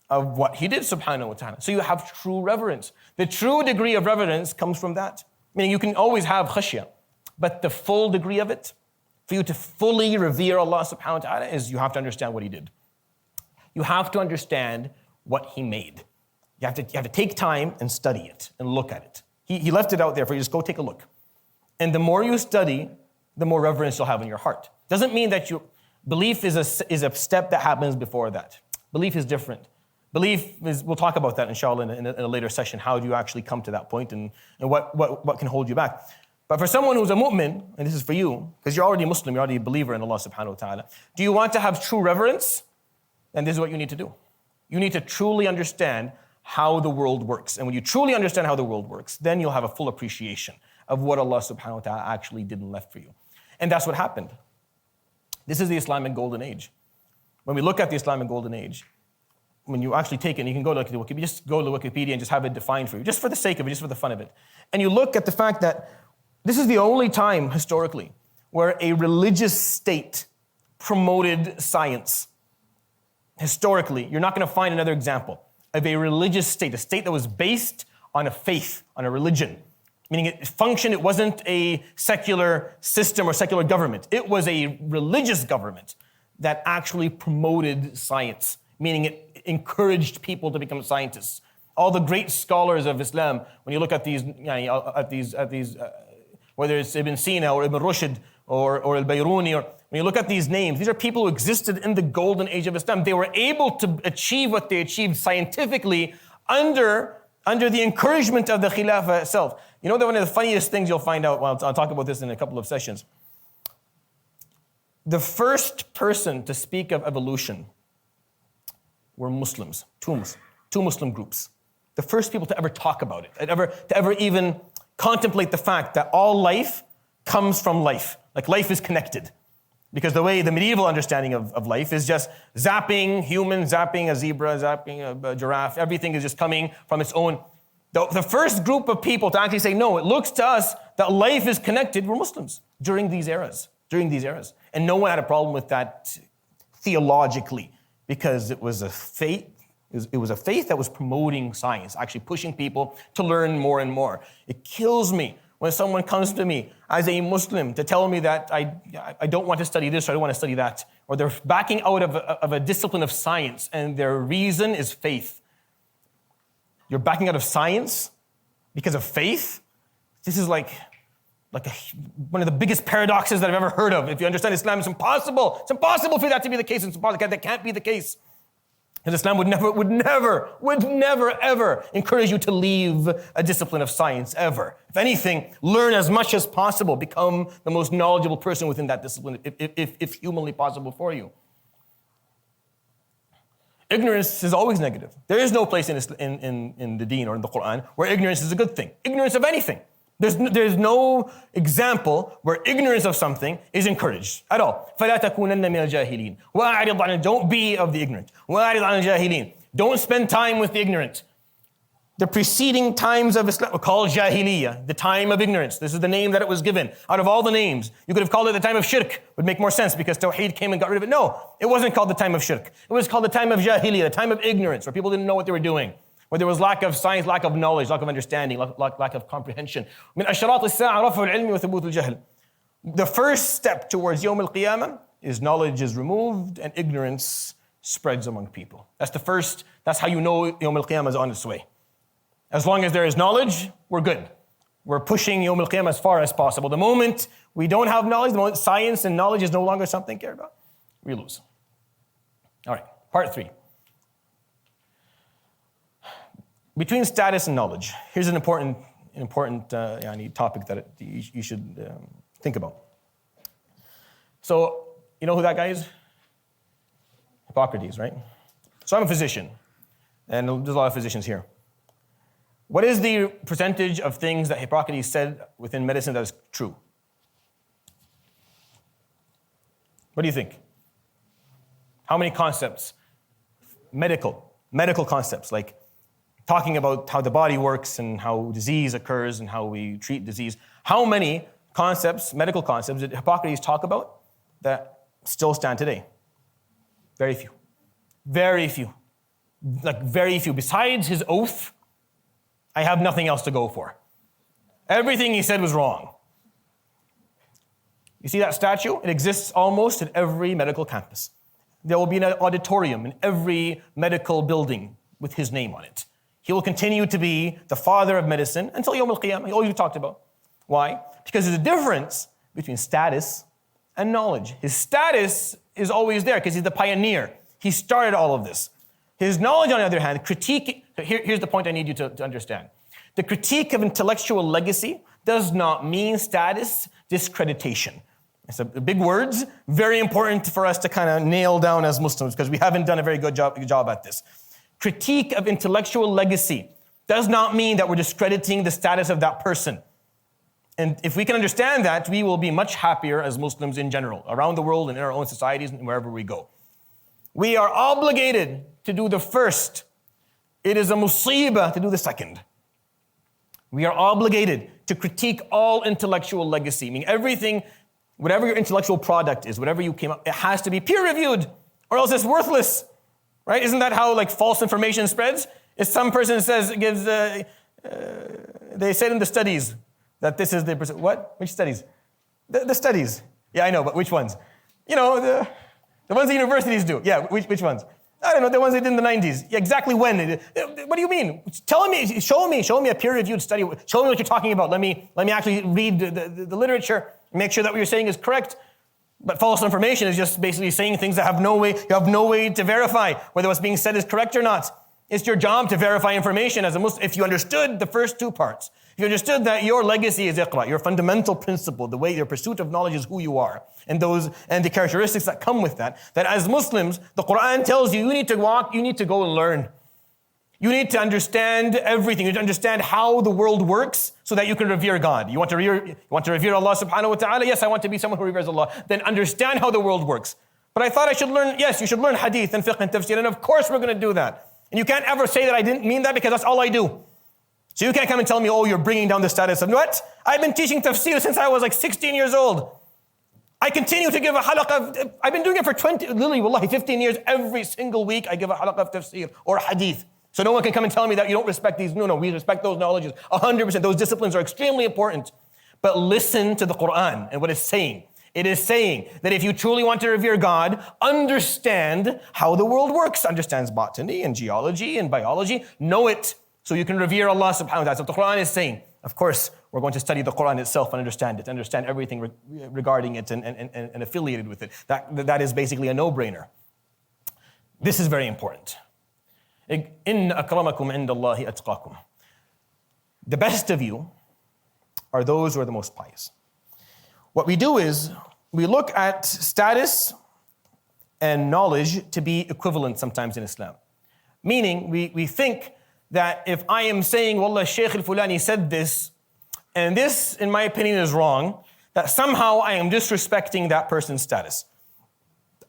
of what he did, subhanahu wa ta'ala. So you have true reverence. The true degree of reverence comes from that. Meaning you can always have khashya, but the full degree of it, for you to fully revere Allah subhanahu wa ta'ala, is you have to understand what he did. You have to understand what he made. You have to take time and study it and look at it. He left it out there for you, just go take a look. And the more you study, the more reverence you'll have in your heart. Doesn't mean that belief is a step that happens before that. Belief is different. Belief is, we'll talk about that inshallah in a later session. How do you actually come to that point and what can hold you back? But for someone who's a mu'min, and this is for you, because you're already a Muslim, you're already a believer in Allah subhanahu wa ta'ala. Do you want to have true reverence? Then this is what you need to do. You need to truly understand how the world works. And when you truly understand how the world works, then you'll have a full appreciation of what Allah subhanahu wa ta'ala actually did and left for you. And that's what happened. This is the Islamic golden age. When we look at the Islamic golden age, when you actually take it, and you can go to Wikipedia, just go to Wikipedia and just have it defined for you, just for the sake of it, just for the fun of it. And you look at the fact that this is the only time historically where a religious state promoted science. Historically, you're not going to find another example of a religious state, a state that was based on a faith, on a religion. Meaning it functioned, it wasn't a secular system or secular government. It was a religious government that actually promoted science, meaning it encouraged people to become scientists. All the great scholars of Islam, when you look at these, whether it's Ibn Sina or Ibn Rushd or Al-Bayruni, or when you look at these names, these are people who existed in the golden age of Islam. They were able to achieve what they achieved scientifically under the encouragement of the Khilafah itself. You know that one of the funniest things you'll find out, well, I'll talk about this in a couple of sessions. The first person to speak of evolution were Muslims, two Muslim groups. The first people to ever talk about it, to ever even contemplate the fact that all life comes from life. Like life is connected. Because the medieval understanding of life is just zapping human, zapping a zebra, zapping a giraffe. Everything is just coming from its own. The first group of people to actually say, no, it looks to us that life is connected were Muslims during these eras. And no one had a problem with that theologically, because it was a faith. It was a faith that was promoting science, actually pushing people to learn more and more. It kills me when someone comes to me as a Muslim to tell me that I don't want to study this or I don't want to study that, or they're backing out of a discipline of science and their reason is faith. You're backing out of science because of faith? This is like one of the biggest paradoxes that I've ever heard of. If you understand Islam, it's impossible. It's impossible for that to be the case. It's impossible. That can't be the case. Because Islam would never, ever encourage you to leave a discipline of science, ever. If anything, learn as much as possible. Become the most knowledgeable person within that discipline, if humanly possible for you. Ignorance is always negative. There is no place in the deen or in the Quran where ignorance is a good thing. Ignorance of anything. There's no example where ignorance of something is encouraged at all. فَلَا تَكُونَنَّ مِنَ الْجَاهِلِينَ وَأَعْرِضْ عَنِ. Don't be of the ignorant. وَأَعْرِضْ عَنِ الْجَاهِلِينَ. Don't spend time with the ignorant. The preceding times of Islam were called Jahiliyyah, the time of ignorance. This is the name that it was given. Out of all the names, you could have called it the time of shirk. Would make more sense because Tawheed came and got rid of it. No, it wasn't called the time of shirk. It was called the time of Jahiliyyah, the time of ignorance, where people didn't know what they were doing. Where there was lack of science, lack of knowledge, lack of understanding, lack of comprehension. من أشراط الساعة رفع العلم وثبوت الجهل. The first step towards Yawm al-Qiyamah is knowledge is removed and ignorance spreads among people. That's how you know Yawm al-Qiyamah is on its way. As long as there is knowledge, we're good. We're pushing Yawm al-Qiyamah as far as possible. The moment we don't have knowledge, the moment science and knowledge is no longer something cared about, we lose. All right, part 3. Between status and knowledge, here's an important topic that you should think about. So, you know who that guy is? Hippocrates, right? So I'm a physician, and there's a lot of physicians here. What is the percentage of things that Hippocrates said within medicine that is true? What do you think? How many concepts? Medical concepts, like talking about how the body works and how disease occurs and how we treat disease. How many concepts, medical concepts, did Hippocrates talk about that still stand today? Very few. Very few. Like very few. Besides his oath, I have nothing else to go for. Everything he said was wrong. You see that statue? It exists almost at every medical campus. There will be an auditorium in every medical building with his name on it. He will continue to be the father of medicine until Yawm al-Qiyamah, all you talked about. Why? Because there's a difference between status and knowledge. His status is always there because he's the pioneer. He started all of this. His knowledge, on the other hand, here's the point I need you to understand. The critique of intellectual legacy does not mean status discreditation. It's big words, very important for us to kind of nail down as Muslims because we haven't done a very good job at this. Critique of intellectual legacy does not mean that we're discrediting the status of that person. And if we can understand that, we will be much happier as Muslims in general, around the world and in our own societies and wherever we go. We are obligated to do the first. It is a musibah to do the second. We are obligated to critique all intellectual legacy, meaning everything, whatever your intellectual product is, whatever you came up, it has to be peer-reviewed, or else it's worthless, right? Isn't that how like false information spreads? If some person says, they said in the studies that this is the percent. What? Which studies? The studies. Yeah, I know, but which ones? You know, the ones the universities do. Yeah, which ones? I don't know, the ones they did in the 90s. Yeah, exactly when? What do you mean? Show me a peer-reviewed study. Show me what you're talking about. Let me actually read the literature, make sure that what you're saying is correct. But false information is just basically saying things that you have no way to verify whether what's being said is correct or not. It's your job to verify information as a Muslim. If you understood the first two parts, if you understood that your legacy is Iqraa, your fundamental principle, the way your pursuit of knowledge is who you are, and the characteristics that come with that as Muslims, the Quran tells you need to go and learn. You need to understand everything. You need to understand how the world works so that you can revere God. You want to revere Allah subhanahu wa ta'ala? Yes, I want to be someone who reveres Allah. Then understand how the world works. But I thought I should learn, yes, you should learn hadith and fiqh and tafsir, and of course we're going to do that. And you can't ever say that I didn't mean that because that's all I do. So you can't come and tell me, oh, you're bringing down the status of what? I've been teaching tafsir since I was like 16 years old. I continue to give a halaqah. I've been doing it for 15 years. Every single week I give a halaqah of tafsir or hadith. So no one can come and tell me that you don't respect these. No, we respect those knowledges 100%. Those disciplines are extremely important. But listen to the Quran and what it's saying. It is saying that if you truly want to revere God, understand how the world works. Understands botany and geology and biology. Know it so you can revere Allah subhanahu wa ta'ala. That's what the Quran is saying. Of course, we're going to study the Quran itself and understand it, understand everything regarding it and affiliated with it. That is basically a no-brainer. This is very important. إِنَّ أَكْرَمَكُمْ عِنْدَ اللَّهِ أَتْقَاكُمْ. The best of you are those who are the most pious. What we do is we look at status and knowledge to be equivalent sometimes in Islam. Meaning we think that if I am saying, Wallah, Shaykh al-Fulani said this, and this, in my opinion, is wrong, that somehow I am disrespecting that person's status.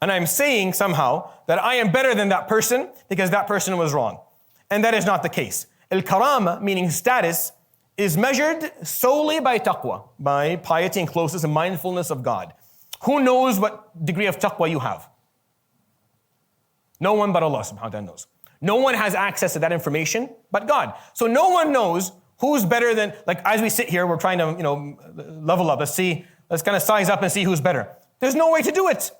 And I'm saying somehow that I am better than that person because that person was wrong. And that is not the case. Al-Karama, meaning status, is measured solely by taqwa, by piety and closeness and mindfulness of God. Who knows what degree of taqwa you have? No one but Allah subhanahu wa ta'ala knows. No one has access to that information but God. So no one knows who's better than, like as we sit here, we're trying to, level up. Let's kind of size up and see who's better. There's no way to do it.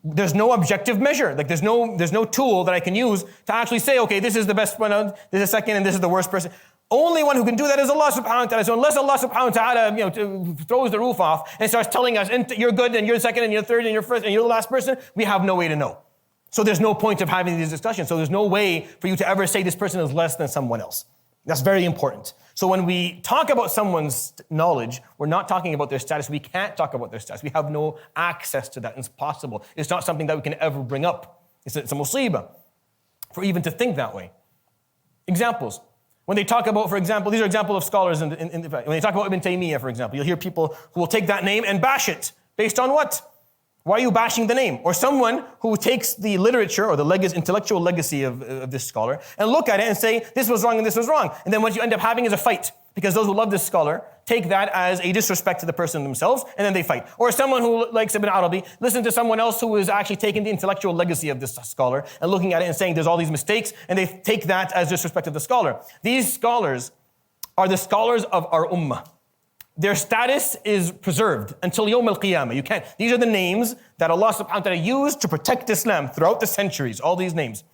There's no objective measure. Like there's no tool that I can use to actually say, okay, this is the best one, this is second, and this is the worst person. Only one who can do that is Allah subhanahu wa ta'ala. So unless Allah subhanahu wa ta'ala, throws the roof off and starts telling us, you're good, and you're second, and you're third, and you're first, and you're the last person, we have no way to know. So there's no point of having these discussions. So there's no way for you to ever say this person is less than someone else. That's very important. So when we talk about someone's knowledge, we're not talking about their status. We can't talk about their status. We have no access to that. It's possible. It's not something that we can ever bring up. It's a musibah for even to think that way. Examples. When they talk about, for example, these are examples of scholars, when they talk about Ibn Taymiyyah, for example, you'll hear people who will take that name and bash it. Based on what? Why are you bashing the name? Or someone who takes the literature or the intellectual legacy of this scholar and look at it and say, this was wrong and this was wrong. And then what you end up having is a fight. Because those who love this scholar take that as a disrespect to the person themselves, and then they fight. Or someone who likes Ibn Arabi, listen to someone else who is actually taking the intellectual legacy of this scholar and looking at it and saying there's all these mistakes, and they take that as disrespect to the scholar. These scholars are the scholars of our ummah. Their status is preserved until Yawm al-Qiyamah. You can't. These are the names that Allah subhanahu wa ta'ala used to protect Islam throughout the centuries, all these names.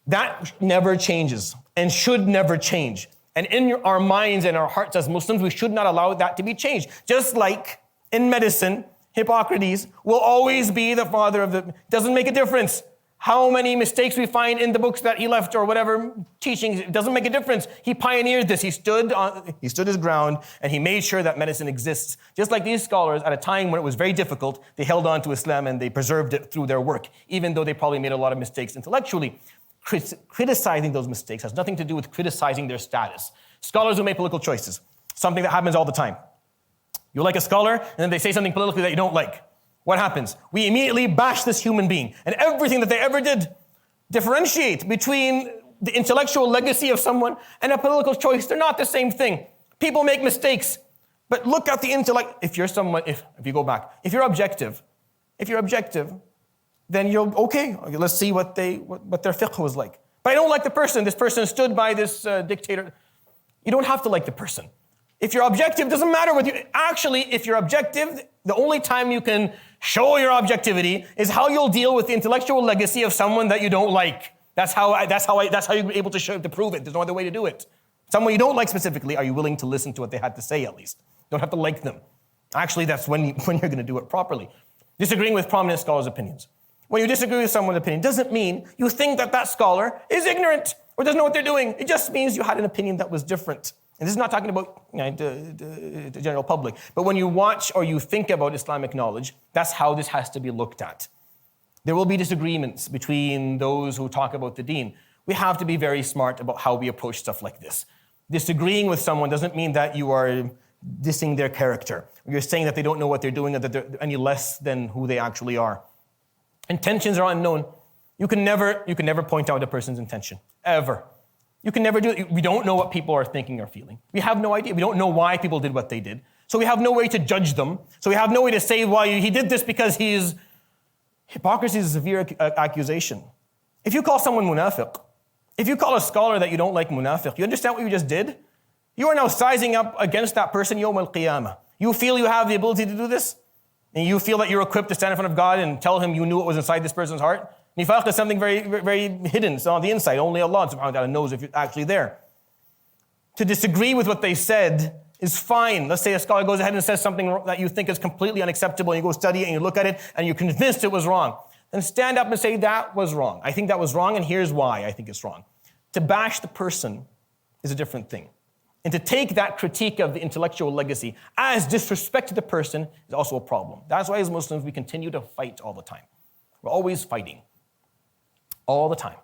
That never changes and should never change. And in our minds and our hearts as Muslims, we should not allow that to be changed. Just like in medicine, Hippocrates will always be the father of the... Doesn't make a difference how many mistakes we find in the books that he left or whatever teachings. It doesn't make a difference. He pioneered this. He stood his ground and he made sure that medicine exists. Just like these scholars, at a time when it was very difficult, they held on to Islam and they preserved it through their work, even though they probably made a lot of mistakes intellectually. Criticizing those mistakes has nothing to do with criticizing their status. Scholars who make political choices, something that happens all the time. You like a scholar, and then they say something politically that you don't like. What happens? We immediately bash this human being and everything that they ever did. Differentiate between the intellectual legacy of someone and a political choice. They're not the same thing. People make mistakes, but look at the intellect. If you're someone, if you go back, if you're objective, then you're okay. Let's see what their fiqh was like. But I don't like the person. This person stood by this dictator. You don't have to like the person. If you're objective, it doesn't matter what you... Actually, if you're objective, the only time you can show your objectivity is how you'll deal with the intellectual legacy of someone that you don't like. That's how you're able to prove it. There's no other way to do it. Someone you don't like specifically, are you willing to listen to what they had to say at least? You don't have to like them. Actually, that's when you're going to do it properly. Disagreeing with prominent scholars' opinions. When you disagree with someone's opinion, doesn't mean you think that scholar is ignorant or doesn't know what they're doing. It just means you had an opinion that was different. And this is not talking about the general public. But when you watch or you think about Islamic knowledge, that's how this has to be looked at. There will be disagreements between those who talk about the deen. We have to be very smart about how we approach stuff like this. Disagreeing with someone doesn't mean that you are dissing their character. You're saying that they don't know what they're doing or that they're any less than who they actually are. Intentions are unknown. You can never point out a person's intention, ever. You can never do it. We don't know what people are thinking or feeling. We have no idea. We don't know why people did what they did. So we have no way to judge them. So we have no way to say why he did this because he's... Hypocrisy is a severe accusation. If you call someone munafiq, if you call a scholar that you don't like munafiq, you understand what you just did? You are now sizing up against that person yawm al-qiyamah. You feel you have the ability to do this? And you feel that you're equipped to stand in front of God and tell him you knew what was inside this person's heart? Nifaq is something very, very hidden. It's on the inside. Only Allah subhanahu wa ta'ala knows if you're actually there. To disagree with what they said is fine. Let's say a scholar goes ahead and says something that you think is completely unacceptable, and you go study it and you look at it and you're convinced it was wrong. Then stand up and say that was wrong. I think that was wrong, and here's why I think it's wrong. To bash the person is a different thing. And to take that critique of the intellectual legacy as disrespect to the person is also a problem. That's why as Muslims we continue to fight all the time. We're always fighting. All the time.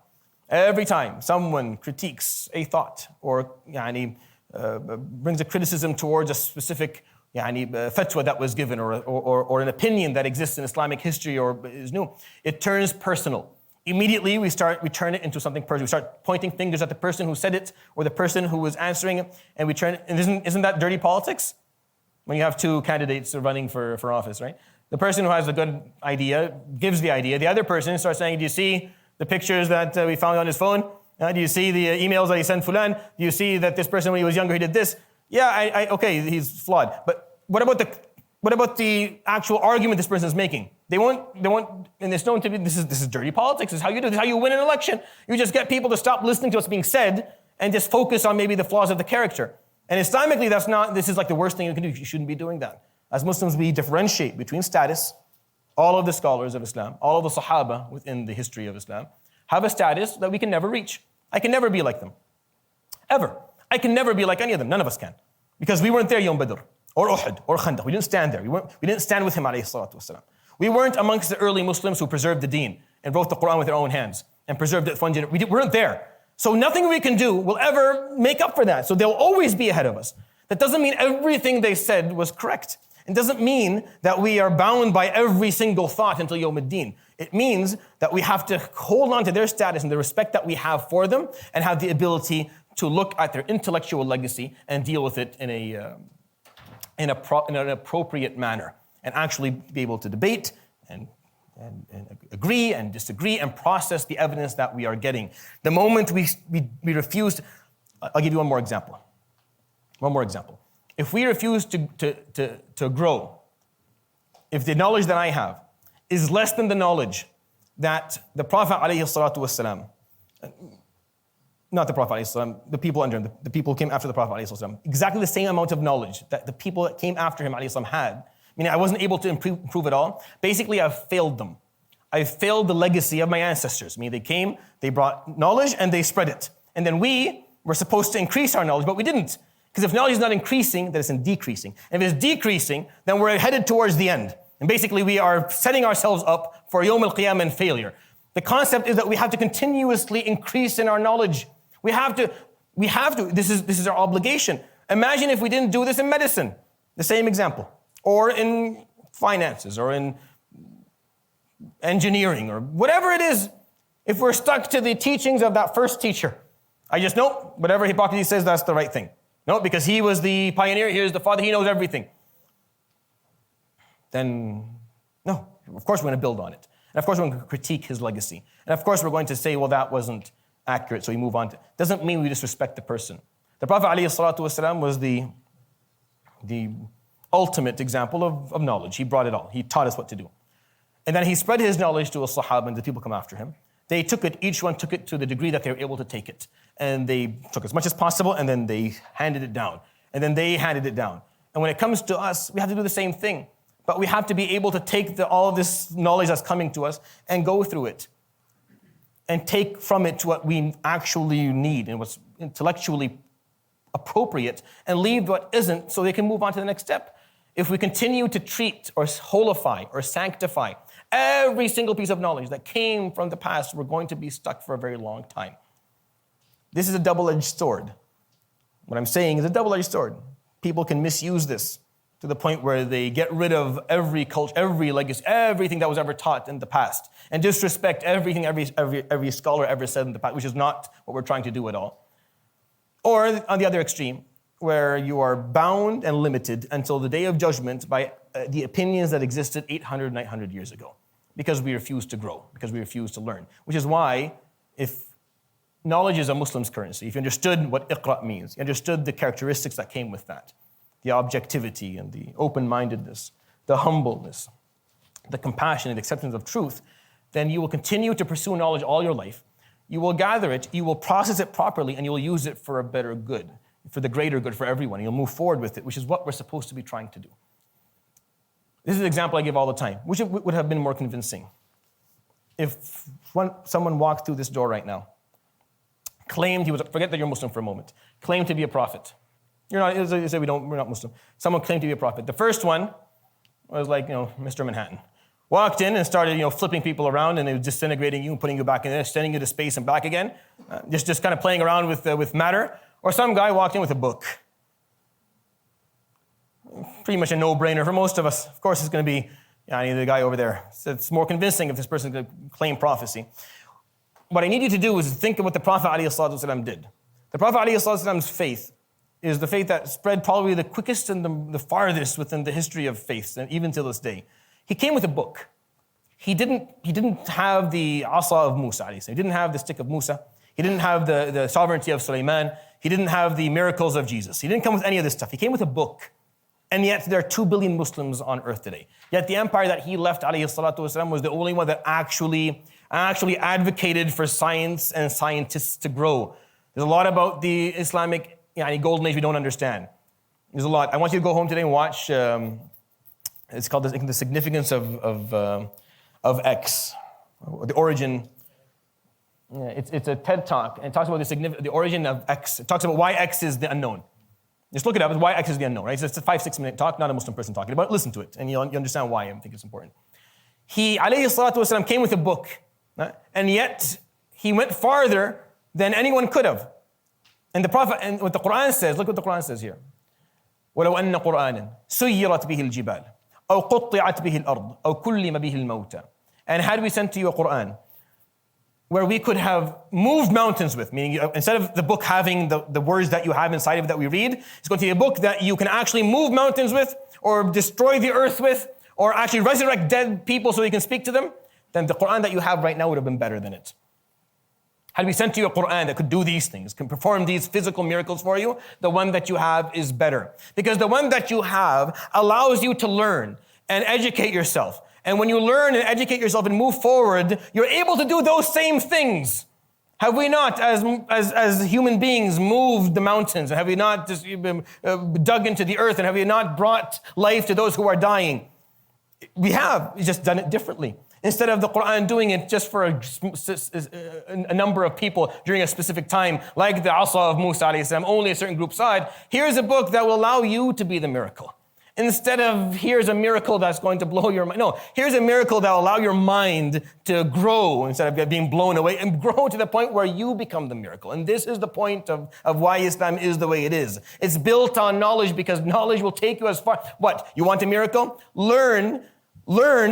Every time someone critiques a thought or brings a criticism towards a specific fatwa that was given or an opinion that exists in Islamic history or is new, it turns personal. Immediately we turn it into something personal. We start pointing fingers at the person who said it or the person who was answering it, and we turn it, and isn't that dirty politics? When you have two candidates running for office, right? The person who has the good idea gives the idea. The other person starts saying, do you see the pictures that we found on his phone? Do you see the emails that he sent Fulan? Do you see that this person when he was younger, he did this? Yeah, okay, he's flawed. But what about the actual argument this person is making? They won't, and it's known to be, this is dirty politics. This is how you do. This is how you win an election. You just get people to stop listening to what's being said and just focus on maybe the flaws of the character. And Islamically, this is like the worst thing you can do. You shouldn't be doing that. As Muslims, we differentiate between status. All of the scholars of Islam, all of the Sahaba within the history of Islam, have a status that we can never reach. I can never be like them. Ever. I can never be like any of them. None of us can. Because we weren't there Yawm Badr, or Uhud, or Khandaq. We didn't stand there. We didn't stand with him, alayhi salatu wasalam. We weren't amongst the early Muslims who preserved the deen and wrote the Quran with their own hands and preserved it for one generation. We weren't there. So nothing we can do will ever make up for that. So they'll always be ahead of us. That doesn't mean everything they said was correct. It doesn't mean that we are bound by every single thought until Yawm ad-Din. It means that we have to hold on to their status and the respect that we have for them and have the ability to look at their intellectual legacy and deal with it in an appropriate manner and actually be able to debate and agree and disagree and process the evidence that we are getting. The moment we refuse, I'll give you one more example. One more example. If we refuse to grow, if the knowledge that I have is less than the knowledge that the Prophet ﷺ, not the Prophet ﷺ, the people under him, the people who came after the Prophet ﷺ, exactly the same amount of knowledge that the people that came after him ﷺ had, meaning I wasn't able to improve it all. Basically, I've failed them. I failed the legacy of my ancestors. Meaning they came, they brought knowledge, and they spread it. And then we were supposed to increase our knowledge, but we didn't. Because if knowledge is not increasing, then it's decreasing. And if it's decreasing, then we're headed towards the end. And basically, we are setting ourselves up for Yawm al-Qiyamah and failure. The concept is that we have to continuously increase in our knowledge. We have to. This is our obligation. Imagine if we didn't do this in medicine. The same example. Or in finances, or in engineering, or whatever it is. If we're stuck to the teachings of that first teacher, I just know whatever Hippocrates says, that's the right thing. No, because he was the pioneer, he was the father, he knows everything. Then, no, of course we're going to build on it. And of course we're going to critique his legacy. And of course we're going to say, well, that wasn't accurate, so we move on. Doesn't mean we disrespect the person. The Prophet ﷺ was the ultimate example of knowledge. He brought it all. He taught us what to do. And then he spread his knowledge to the Sahaba and the people come after him. They took it, each one took it to the degree that they were able to take it. And they took as much as possible, and then they handed it down. And then they handed it down. And when it comes to us, we have to do the same thing. But we have to be able to take all of this knowledge that's coming to us and go through it. And take from it what we actually need and what's intellectually appropriate, and leave what isn't so they can move on to the next step. If we continue to treat or holify or sanctify every single piece of knowledge that came from the past, we're going to be stuck for a very long time. This is a double-edged sword. What I'm saying is a double-edged sword. People can misuse this to the point where they get rid of every culture, every legacy, everything that was ever taught in the past, and disrespect everything every scholar ever said in the past, which is not what we're trying to do at all. Or on the other extreme, where you are bound and limited until the day of judgment by the opinions that existed 800, 900 years ago, because we refuse to grow, because we refuse to learn. Which is why, if knowledge is a Muslim's currency, if you understood what Iqraa means, you understood the characteristics that came with that, the objectivity and the open-mindedness, the humbleness, the compassion and acceptance of truth, then you will continue to pursue knowledge all your life. You will gather it, you will process it properly, and you'll use it for a better good, for the greater good for everyone. You'll move forward with it, which is what we're supposed to be trying to do. This is an example I give all the time. Which would have been more convincing? If someone walked through this door right now, claimed he was, forget that you're Muslim for a moment, claimed to be a prophet. You're not, you say we're not Muslim. Someone claimed to be a prophet. The first one was like, Mr. Manhattan. Walked in and started, flipping people around, and it was disintegrating you, putting you back in there, sending you to space and back again, just kind of playing around with matter. Or some guy walked in with a book. Pretty much a no-brainer for most of us. Of course, it's going to be the guy over there. So it's more convincing if this person could claim prophecy. What I need you to do is think of what the Prophet ﷺ did. The Prophet ﷺ's faith is the faith that spread probably the quickest and the farthest within the history of faiths, and even to this day. He came with a book. He didn't have the asa of Musa. He didn't have the stick of Musa. He didn't have the sovereignty of Sulaiman. He didn't have the miracles of Jesus. He didn't come with any of this stuff. He came with a book. And yet there are 2 billion Muslims on earth today. Yet the empire that he left, ﷺ, was the only one that actually advocated for science and scientists to grow. There's a lot about the Islamic golden age we don't understand. There's a lot. I want you to go home today and watch, it's called The Significance of X, the origin. It's a TED Talk, and it talks about the origin of X. It talks about why X is the unknown. Just look it up, it's why X is the unknown, right? It's a 5-6 minute talk, not a Muslim person talking about it. Listen to it, and you understand why I think it's important. He, ﷺ, came with a book, and yet he went farther than anyone could have. And the Prophet, and what the Quran says, look what the Quran says here. ولو أن قرآنا سيرت به الجبال أو قطعت به الأرض أو كلم به الموتى. And had we sent to you a Quran where we could have moved mountains with, meaning instead of the book having the words that you have inside of it that we read, it's going to be a book that you can actually move mountains with, or destroy the earth with, or actually resurrect dead people so you can speak to them, then the Quran that you have right now would have been better than it. Had we sent you a Quran that could do these things, can perform these physical miracles for you, the one that you have is better. Because the one that you have allows you to learn and educate yourself. And when you learn and educate yourself and move forward, you're able to do those same things. Have we not, as human beings, moved the mountains? And have we not just dug into the earth? And have we not brought life to those who are dying? We have. We've just done it differently. Instead of the Quran doing it just for a number of people during a specific time, like the Asa of Musa alayhi salam, only a certain group saw it. Here's a book that will allow you to be the miracle. Instead of here's a miracle that's going to blow your mind. No, here's a miracle that will allow your mind to grow instead of being blown away, and grow to the point where you become the miracle. And this is the point of why Islam is the way it is. It's built on knowledge, because knowledge will take you as far. What? You want a miracle? Learn,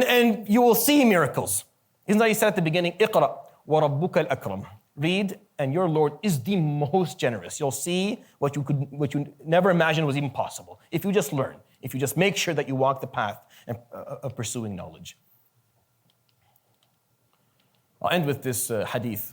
and you will see miracles. Isn't that he said at the beginning, Iqraa wa rabbuka al-akram. Read, and your Lord is the most generous. You'll see what you never imagined was even possible. If you just learn, if you just make sure that you walk the path of pursuing knowledge. I'll end with this hadith.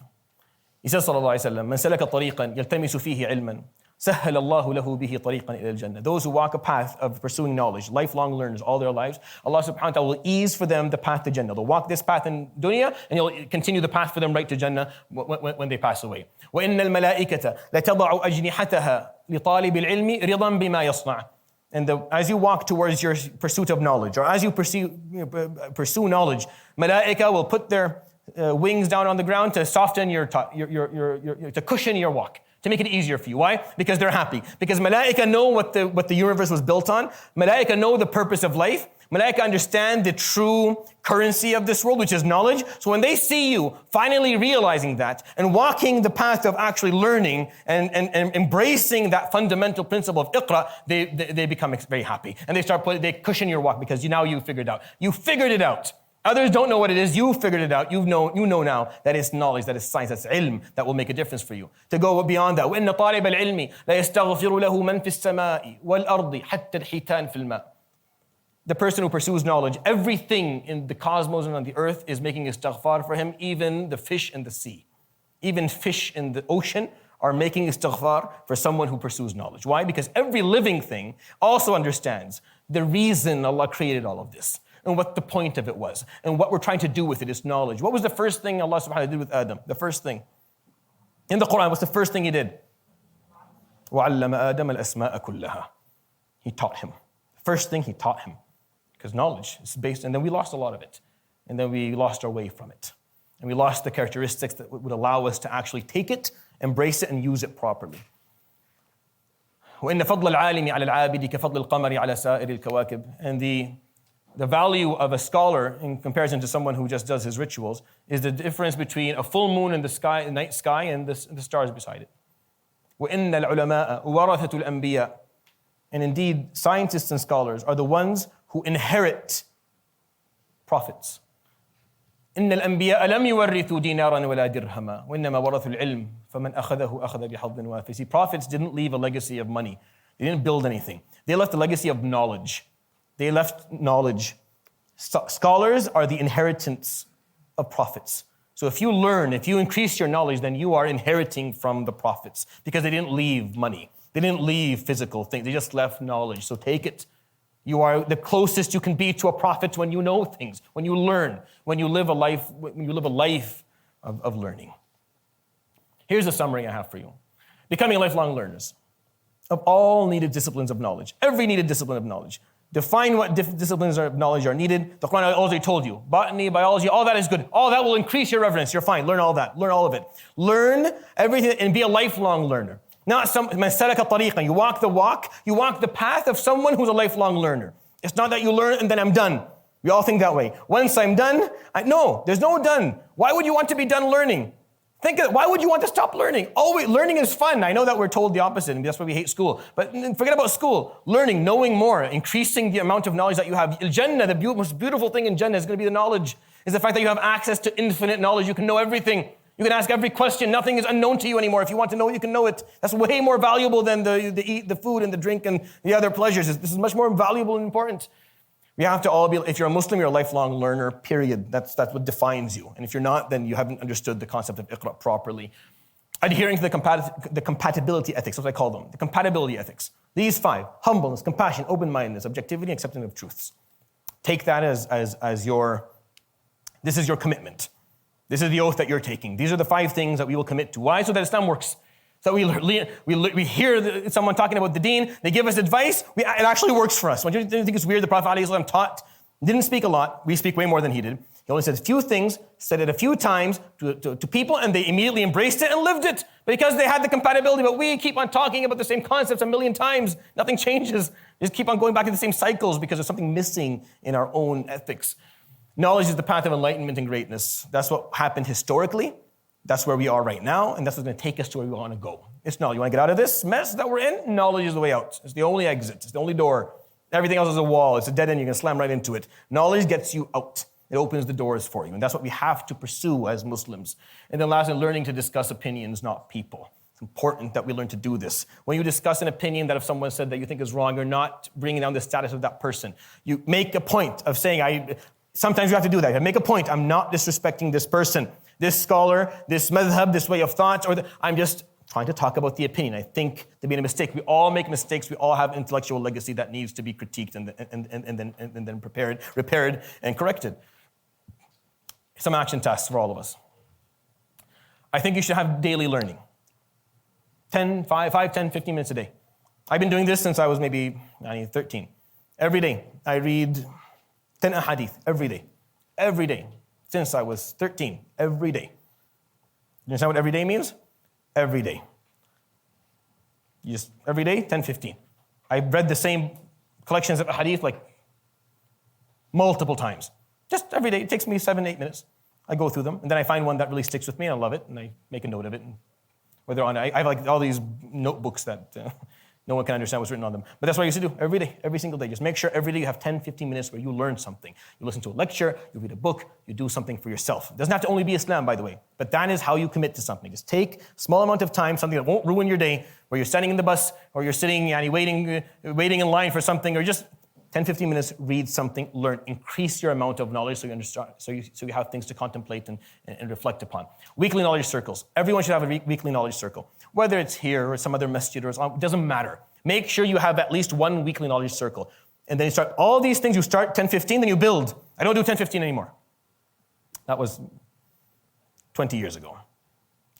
He says, sallallahu alayhi wa sallam, من سلك طريقا يلتمس فيه علما سهل الله له به طريقا إلى الجنة. Those who walk a path of pursuing knowledge, lifelong learners all their lives, Allah subhanahu wa ta'ala will ease for them the path to Jannah. They'll walk this path in dunya, and He'll continue the path for them right to Jannah when they pass away. وإن الملائكة لتضع أجنحتها لطالب العلم رضا بما يصنع. And as you walk towards your pursuit of knowledge, or as you pursue knowledge, malaika will put their wings down on the ground to soften to cushion your walk, to make it easier for you. Why? Because they're happy. Because malaika know what the universe was built on. Malaika know the purpose of life. Malaika understand the true currency of this world, which is knowledge. So when they see you finally realizing that and walking the path of actually learning and embracing that fundamental principle of Iqra, they become very happy. And they cushion your walk, because now you figured it out. You figured it out. Others don't know what it is. You figured it out. You know now that it's knowledge, that is science, that's ilm, that will make a difference for you. To go beyond that. وَإِنَّ طَالِبَ الْعِلْمِ لَا يَسْتَغْفِرُ لَهُ مَنْ فِي السَّمَاءِ وَالْأَرْضِ حَتَّى الْحِيتَانِ فِي الْمَاءِ. The person who pursues knowledge, everything in the cosmos and on the earth is making istighfar for him, even the fish in the sea. Even fish in the ocean are making istighfar for someone who pursues knowledge. Why? Because every living thing also understands the reason Allah created all of this, and what the point of it was, and what we're trying to do with it is knowledge. What was the first thing Allah subhanahu wa ta'ala did with Adam? The first thing. In the Quran, what's the first thing He did? وَعَلَّمَ آدَمَ الْأَسْمَاءَ كُلَّهَا. He taught him. First thing He taught him. Because knowledge is based, and then we lost a lot of it. And then we lost our way from it. And we lost the characteristics that would allow us to actually take it, embrace it, and use it properly. وَإِنَّ فَضْلَ الْعَالِمِ عَلَى الْعَابِدِ كَفَضْلِ الْقَمَرِ عَلى سَائِرِ الْكَوَاكِبِ. And the value of a scholar in comparison to someone who just does his rituals is the difference between a full moon in the sky, the night sky, and the stars beside it. وَإِنَّ الْعُلَمَاءَ وَرَثَةُ الْأَنْبِيَاءِ. And indeed, scientists and scholars are the ones who inherit prophets. إن الأنبياء لم يورثوا دينارا ولا درهما وإنما ورثوا العلم فمن أخذه أخذ بحظ وافر. See, prophets didn't leave a legacy of money. They didn't build anything. They left a legacy of knowledge. They left knowledge. Scholars are the inheritance of prophets. So if you learn, if you increase your knowledge, then you are inheriting from the prophets, because they didn't leave money. They didn't leave physical things. They just left knowledge. So take it. You are the closest you can be to a prophet when you know things, when you learn, when you live a life of learning. Here's a summary I have for you. Becoming lifelong learners of all needed disciplines of knowledge, every needed discipline of knowledge. Define what disciplines of knowledge are needed. The Quran already told you. Botany, biology, all that is good. All that will increase your reverence. You're fine. Learn all that. Learn all of it. Learn everything and be a lifelong learner. Not some man salaka tariqan. You walk the walk. You walk the path of someone who's a lifelong learner. It's not that you learn and then I'm done. We all think that way. Once I'm done, no, there's no done. Why would you want to be done learning? Think of it. Why would you want to stop learning? Always, learning is fun. I know that we're told the opposite, and that's why we hate school. But forget about school. Learning, knowing more, increasing the amount of knowledge that you have. Jannah, the most beautiful thing in Jannah is going to be the knowledge. Is the fact that you have access to infinite knowledge. You can know everything. You can ask every question. Nothing is unknown to you anymore. If you want to know it, you can know it. That's way more valuable than the food and the drink and the other pleasures. This is much more valuable and important. We have to all be, if you're a Muslim, you're a lifelong learner, period. That's what defines you. And if you're not, then you haven't understood the concept of Iqra properly. Adhering to the compatibility ethics, that's what I call them, the compatibility ethics. These 5, humbleness, compassion, open-mindedness, objectivity, acceptance of truths. Take that as your, this is your commitment. This is the oath that you're taking. These are the 5 things that we will commit to. Why? So that Islam works. So we hear someone talking about the deen, they give us advice, it actually works for us. Don't you think it's weird? The Prophet ﷺ taught, didn't speak a lot. We speak way more than he did. He only said a few things, said it a few times to people, and they immediately embraced it and lived it because they had the compatibility. But we keep on talking about the same concepts a million times. Nothing changes. We just keep on going back to the same cycles because there's something missing in our own ethics. Knowledge is the path of enlightenment and greatness. That's what happened historically. That's where we are right now, and that's what's going to take us to where we want to go. It's knowledge. You want to get out of this mess that we're in? Knowledge is the way out. It's the only exit. It's the only door. Everything else is a wall. It's a dead end. You're going to slam right into it. Knowledge gets you out. It opens the doors for you, and that's what we have to pursue as Muslims. And then lastly, learning to discuss opinions, not people. It's important that we learn to do this. When you discuss an opinion that if someone said that you think is wrong, you're not bringing down the status of that person. You make a point of saying, sometimes you have to do that. You make a point, I'm not disrespecting this person, this scholar, this madhab, this way of thought, I'm just trying to talk about the opinion. I think there made a mistake. We all make mistakes. We all have intellectual legacy that needs to be critiqued and then repaired and corrected. Some action tasks for all of us. I think you should have daily learning. 10, 10, 15 minutes a day. I've been doing this since I was maybe 13. Every day, I read 10 ahadith every day. Every day. Since I was 13. Every day. You understand what every day means? Every day. Every day, 10, 15. I've read the same collections of ahadith like multiple times. Just every day. It takes me 7, 8 minutes. I go through them, and then I find one that really sticks with me, and I love it, and I make a note of it. And whether on, I have like all these notebooks that no one can understand what's written on them. But that's what I used to do every day, every single day. Just make sure every day you have 10, 15 minutes where you learn something. You listen to a lecture, you read a book, you do something for yourself. It doesn't have to only be Islam, by the way, but that is how you commit to something. Just take a small amount of time, something that won't ruin your day, where you're standing in the bus, or you're sitting waiting in line for something, or just 10, 15 minutes, read something, learn, increase your amount of knowledge so you understand, so you have things to contemplate and reflect upon. Weekly knowledge circles. Everyone should have a weekly knowledge circle. Whether it's here or some other masjid, it doesn't matter. Make sure you have at least one weekly knowledge circle. And then you start all these things, you start 10, 15, then you build. I don't do 10, 15 anymore. That was 20 years ago.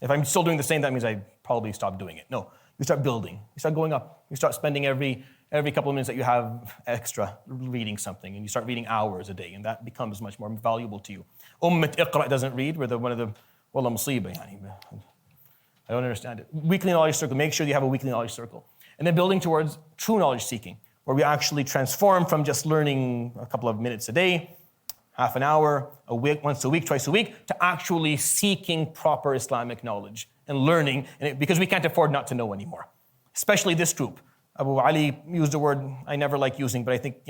If I'm still doing the same, that means I probably stopped doing it. No, you start building. You start going up. You start spending every couple of minutes that you have extra reading something, and you start reading hours a day, and that becomes much more valuable to you. Iqraa doesn't read. We're one of the, wallah musibah, I don't understand it. Weekly knowledge circle. Make sure you have a weekly knowledge circle. And then building towards true knowledge seeking, where we actually transform from just learning a couple of minutes a day, half an hour, a week, once a week, twice a week, to actually seeking proper Islamic knowledge and learning, because we can't afford not to know anymore. Especially this group. Abu Ali used a word I never like using, but I think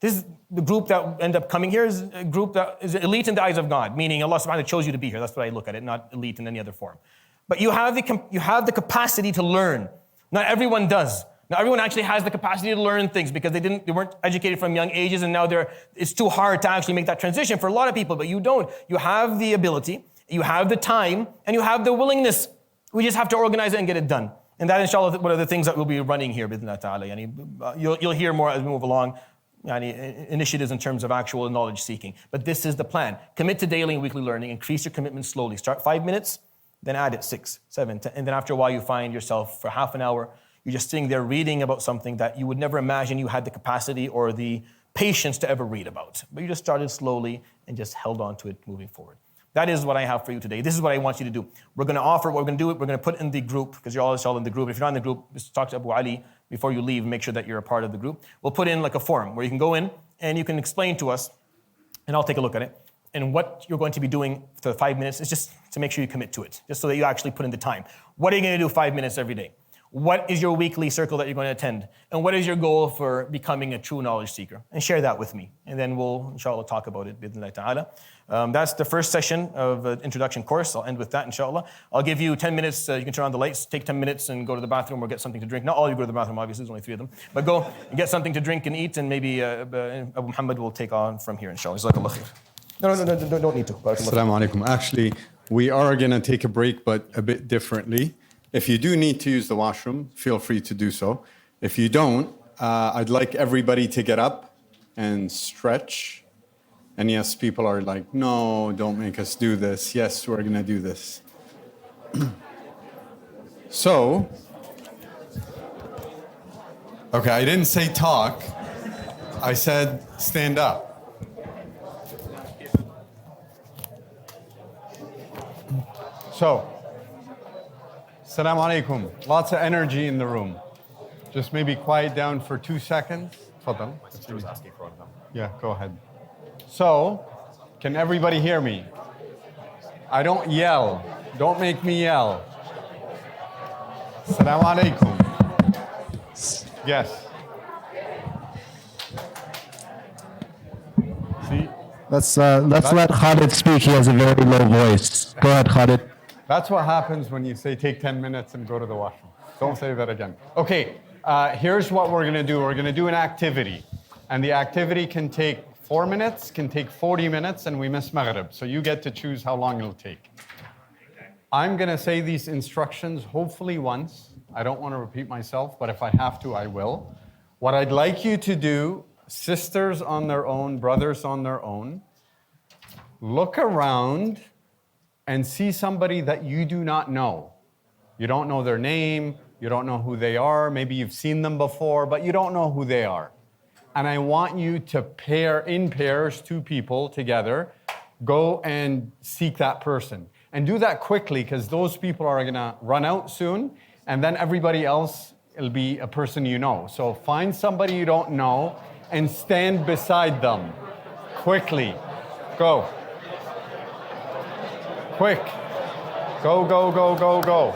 this is the group that end up coming here is a group that is elite in the eyes of God, meaning Allah subhanahu wa ta'ala chose you to be here. That's what I look at it, not elite in any other form. But you have the capacity to learn. Not everyone does. Not everyone actually has the capacity to learn things because they weren't educated from young ages, and now it's too hard to actually make that transition for a lot of people, but you don't. You have the ability, you have the time, and you have the willingness. We just have to organize it and get it done. And that, inshallah, one of the things that we'll be running here, bid'Allah ta'ala. You'll hear more as we move along, initiatives in terms of actual knowledge seeking. But this is the plan. Commit to daily and weekly learning. Increase your commitment slowly. Start 5 minutes, then add it 6, 7, 10. And then after a while, you find yourself for half an hour, you're just sitting there reading about something that you would never imagine you had the capacity or the patience to ever read about. But you just started slowly and just held on to it moving forward. That is what I have for you today. This is what I want you to do. We're going to offer, what we're going to do, we're going to put in the group, because you're all in the group. If you're not in the group, just talk to Abu Ali before you leave, make sure that you're a part of the group. We'll put in like a forum where you can go in and you can explain to us, and I'll take a look at it, and what you're going to be doing for the 5 minutes is just to make sure you commit to it, just so that you actually put in the time. What are you going to do 5 minutes every day? What is your weekly circle that you're going to attend? And what is your goal for becoming a true knowledge seeker? And share that with me. And then we'll, inshallah, talk about it, bidnillah ta'ala. That's the first session of the introduction course. I'll end with that, inshallah. I'll give you 10 minutes. You can turn on the lights, take 10 minutes and go to the bathroom or get something to drink. Not all of you go to the bathroom, obviously, there's only 3 of them. But go and get something to drink and eat, and maybe Abu Muhammad will take on from here, inshallah. Jazakallah khair. No, don't need to. Assalamu alaikum. Actually, we are going to take a break, but a bit differently. If you do need to use the washroom, feel free to do so. If you don't, I'd like everybody to get up and stretch. And yes, people are like, no, don't make us do this. Yes, we're going to do this. So, okay, I didn't say talk. I said stand up. So, Assalamu alaikum. Lots of energy in the room. Just maybe quiet down for 2 seconds. Fadal. Yeah, go ahead. So, can everybody hear me? I don't yell. Don't make me yell. Assalamu alaikum. Yes. See? Let's let Khalid speak. He has a very low voice. Go ahead, Khalid. That's what happens when you say take 10 minutes and go to the washroom. Don't say that again. Okay, here's what we're going to do. We're going to do an activity. And the activity can take 4 minutes, can take 40 minutes, and we miss Maghrib. So you get to choose how long it'll take. I'm going to say these instructions hopefully once. I don't want to repeat myself, but if I have to, I will. What I'd like you to do, sisters on their own, brothers on their own, look around and see somebody that you do not know. You don't know their name, you don't know who they are, maybe you've seen them before, but you don't know who they are. And I want you to pair in pairs, 2 people together, go and seek that person. And do that quickly, because those people are gonna run out soon, and then everybody else, it'll be a person you know. So find somebody you don't know and stand beside them. Quickly, go. Quick. Go, go, go, go, go.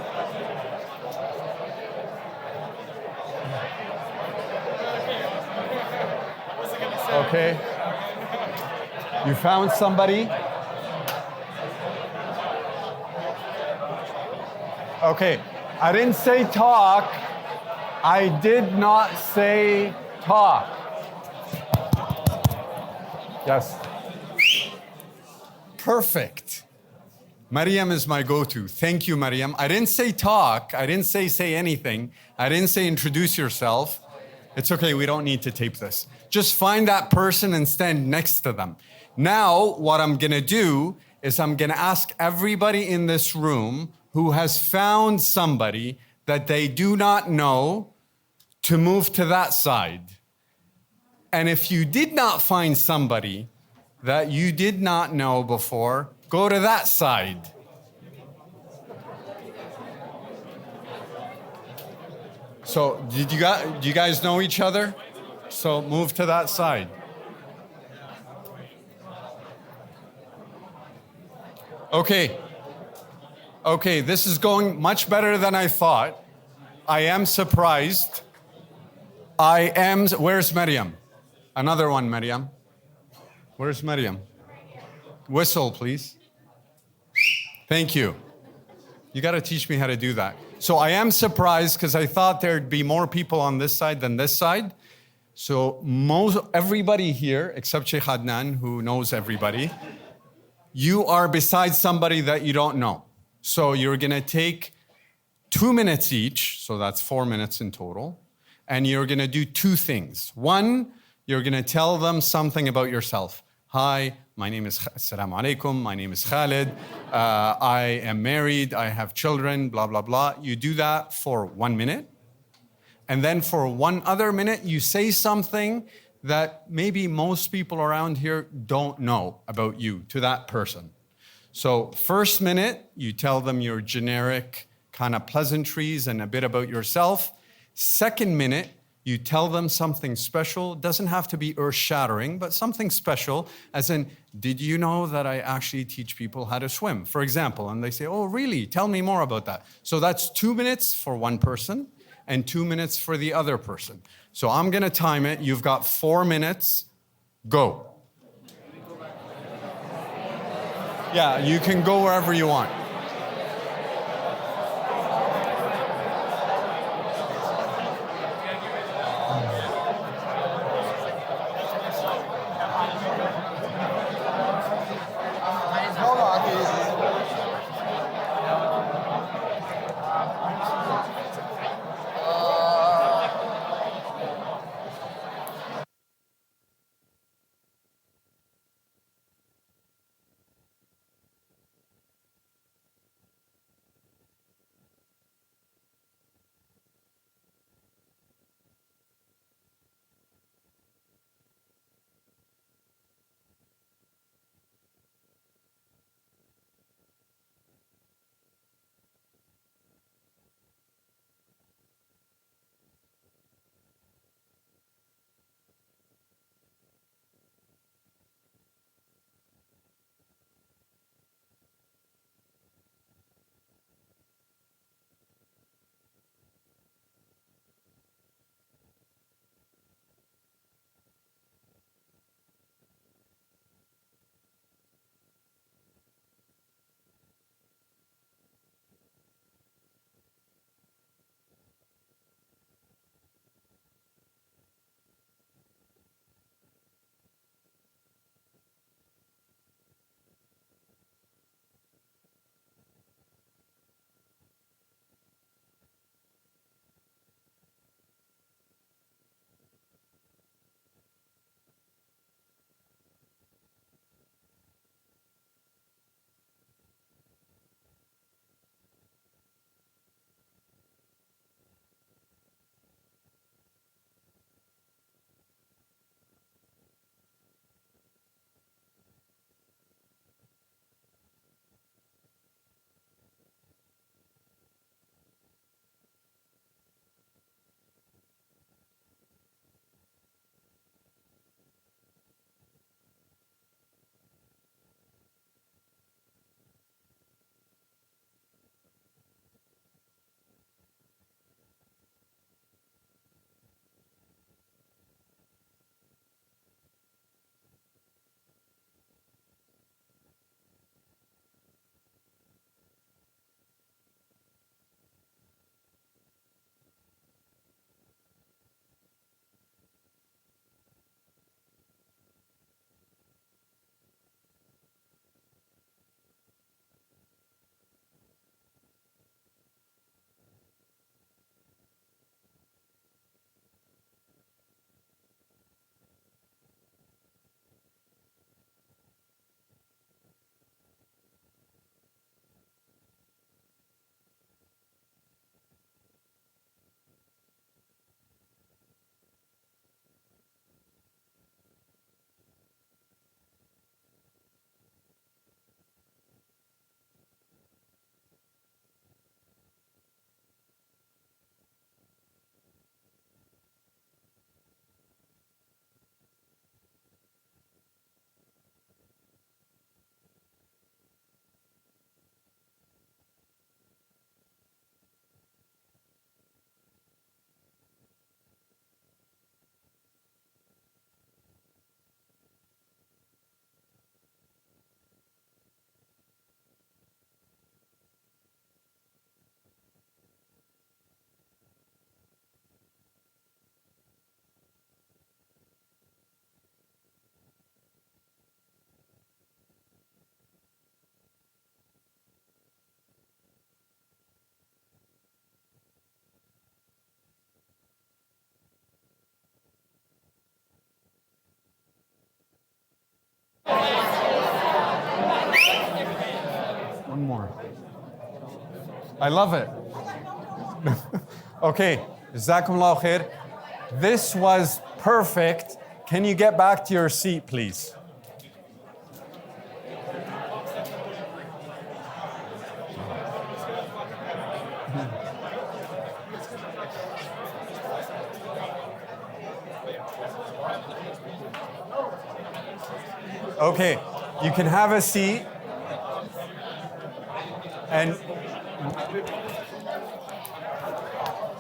Okay. You found somebody? Okay. I didn't say talk. I did not say talk. Yes. Perfect. Maryam is my go-to. Thank you, Maryam. I didn't say talk. I didn't say anything. I didn't say introduce yourself. It's okay, we don't need to tape this. Just find that person and stand next to them. Now, what I'm gonna do is I'm gonna ask everybody in this room who has found somebody that they do not know to move to that side. And if you did not find somebody that you did not know before, go to that side. So, do you guys know each other? So move to that side. Okay. Okay, this is going much better than I thought. I am surprised. Where's Maryam? Another one, Maryam. Where's Maryam? Whistle, please. Thank you. You got to teach me how to do that. So I am surprised because I thought there'd be more people on this side than this side. So everybody here, except Sheikh Adnan, who knows everybody, you are beside somebody that you don't know. So you're going to take 2 minutes each, so that's 4 minutes in total, and you're going to do 2 things. One, you're going to tell them something about yourself. Hi, my name is Assalamu alaikum, my name is Khalid, I am married, I have children, blah, blah, blah. You do that for 1 minute. And then for 1 other minute, you say something that maybe most people around here don't know about you to that person. So first minute, you tell them your generic kind of pleasantries and a bit about yourself. Second minute, You tell them something special. It doesn't have to be earth-shattering, but something special, as in, did you know that I actually teach people how to swim, for example? And they say, oh, really? Tell me more about that. So that's 2 minutes for one person and 2 minutes for the other person. So I'm going to time it. You've got 4 minutes. Go. Yeah, you can go wherever you want. One more. I love it. Okay, Jazakumullah khair. This was perfect. Can you get back to your seat, please? Okay, you can have a seat. And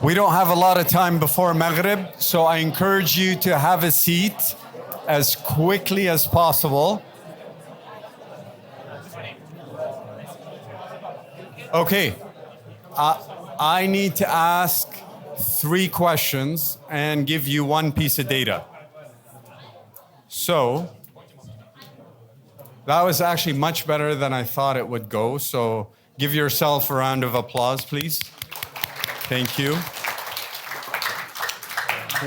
we don't have a lot of time before Maghrib, so I encourage you to have a seat as quickly as possible. Okay, I need to ask 3 questions and give you 1 piece of data. So, that was actually much better than I thought it would go, so give yourself a round of applause, please. Thank you.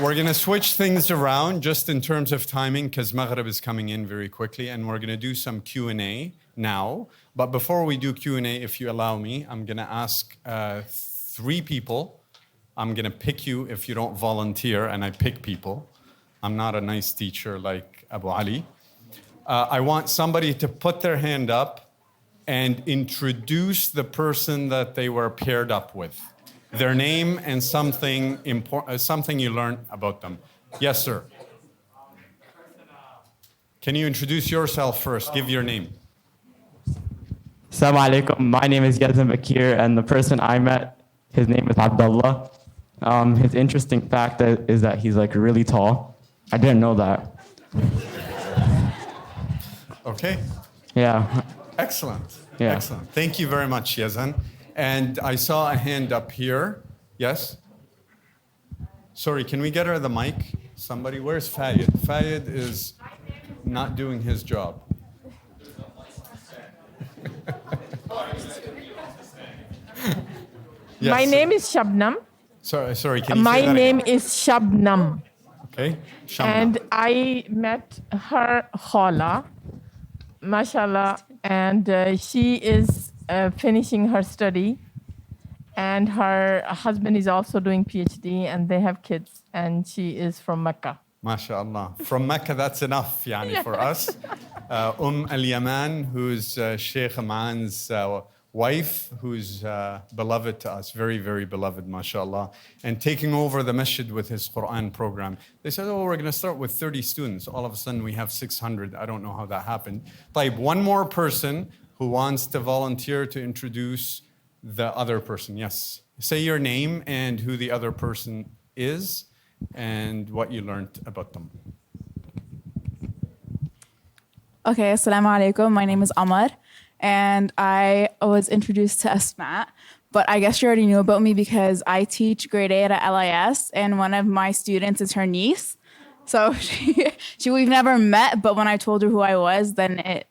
We're going to switch things around just in terms of timing because Maghrib is coming in very quickly, and we're going to do some Q&A now. But before we do Q&A, if you allow me, I'm going to ask 3 people. I'm going to pick you if you don't volunteer, and I pick people. I'm not a nice teacher like Abu Ali. I want somebody to put their hand up and introduce the person that they were paired up with. Their name and something you learned about them. Yes, sir. Can you introduce yourself first? Give your name. Assalamu alaikum. My name is Yazan Bakir, and the person I met, his name is Abdullah. His interesting fact is that he's like really tall. I didn't know that. Okay. Yeah. Excellent. Yeah. Excellent. Thank you very much, Yazan. And I saw a hand up here. Yes? Sorry, can we get her the mic? Somebody, where's Fayed? Fayed is not doing his job. Yes. My name is Shabnam. Sorry, can you My say that name again? is Shabnam. Okay. Shamna. And I met her Khala, mashallah, and she is finishing her study. And her husband is also doing PhD, and they have kids, and she is from Mecca. MashaAllah. From Mecca, that's enough yani, for us. Al-Yaman, who's Sheikh Aman's wife, who's beloved to us, very, very beloved, mashallah, and taking over the masjid with his Quran program. They said, oh, we're going to start with 30 students. All of a sudden, we have 600. I don't know how that happened. Taib, one more person who wants to volunteer to introduce the other person. Yes. Say your name and who the other person is and what you learned about them. Okay, assalamu alaikum. My name is Amar, and I was introduced to Asma, but I guess you already knew about me because I teach grade 8 at LIS, and one of my students is her niece. So we've never met, but when I told her who I was, then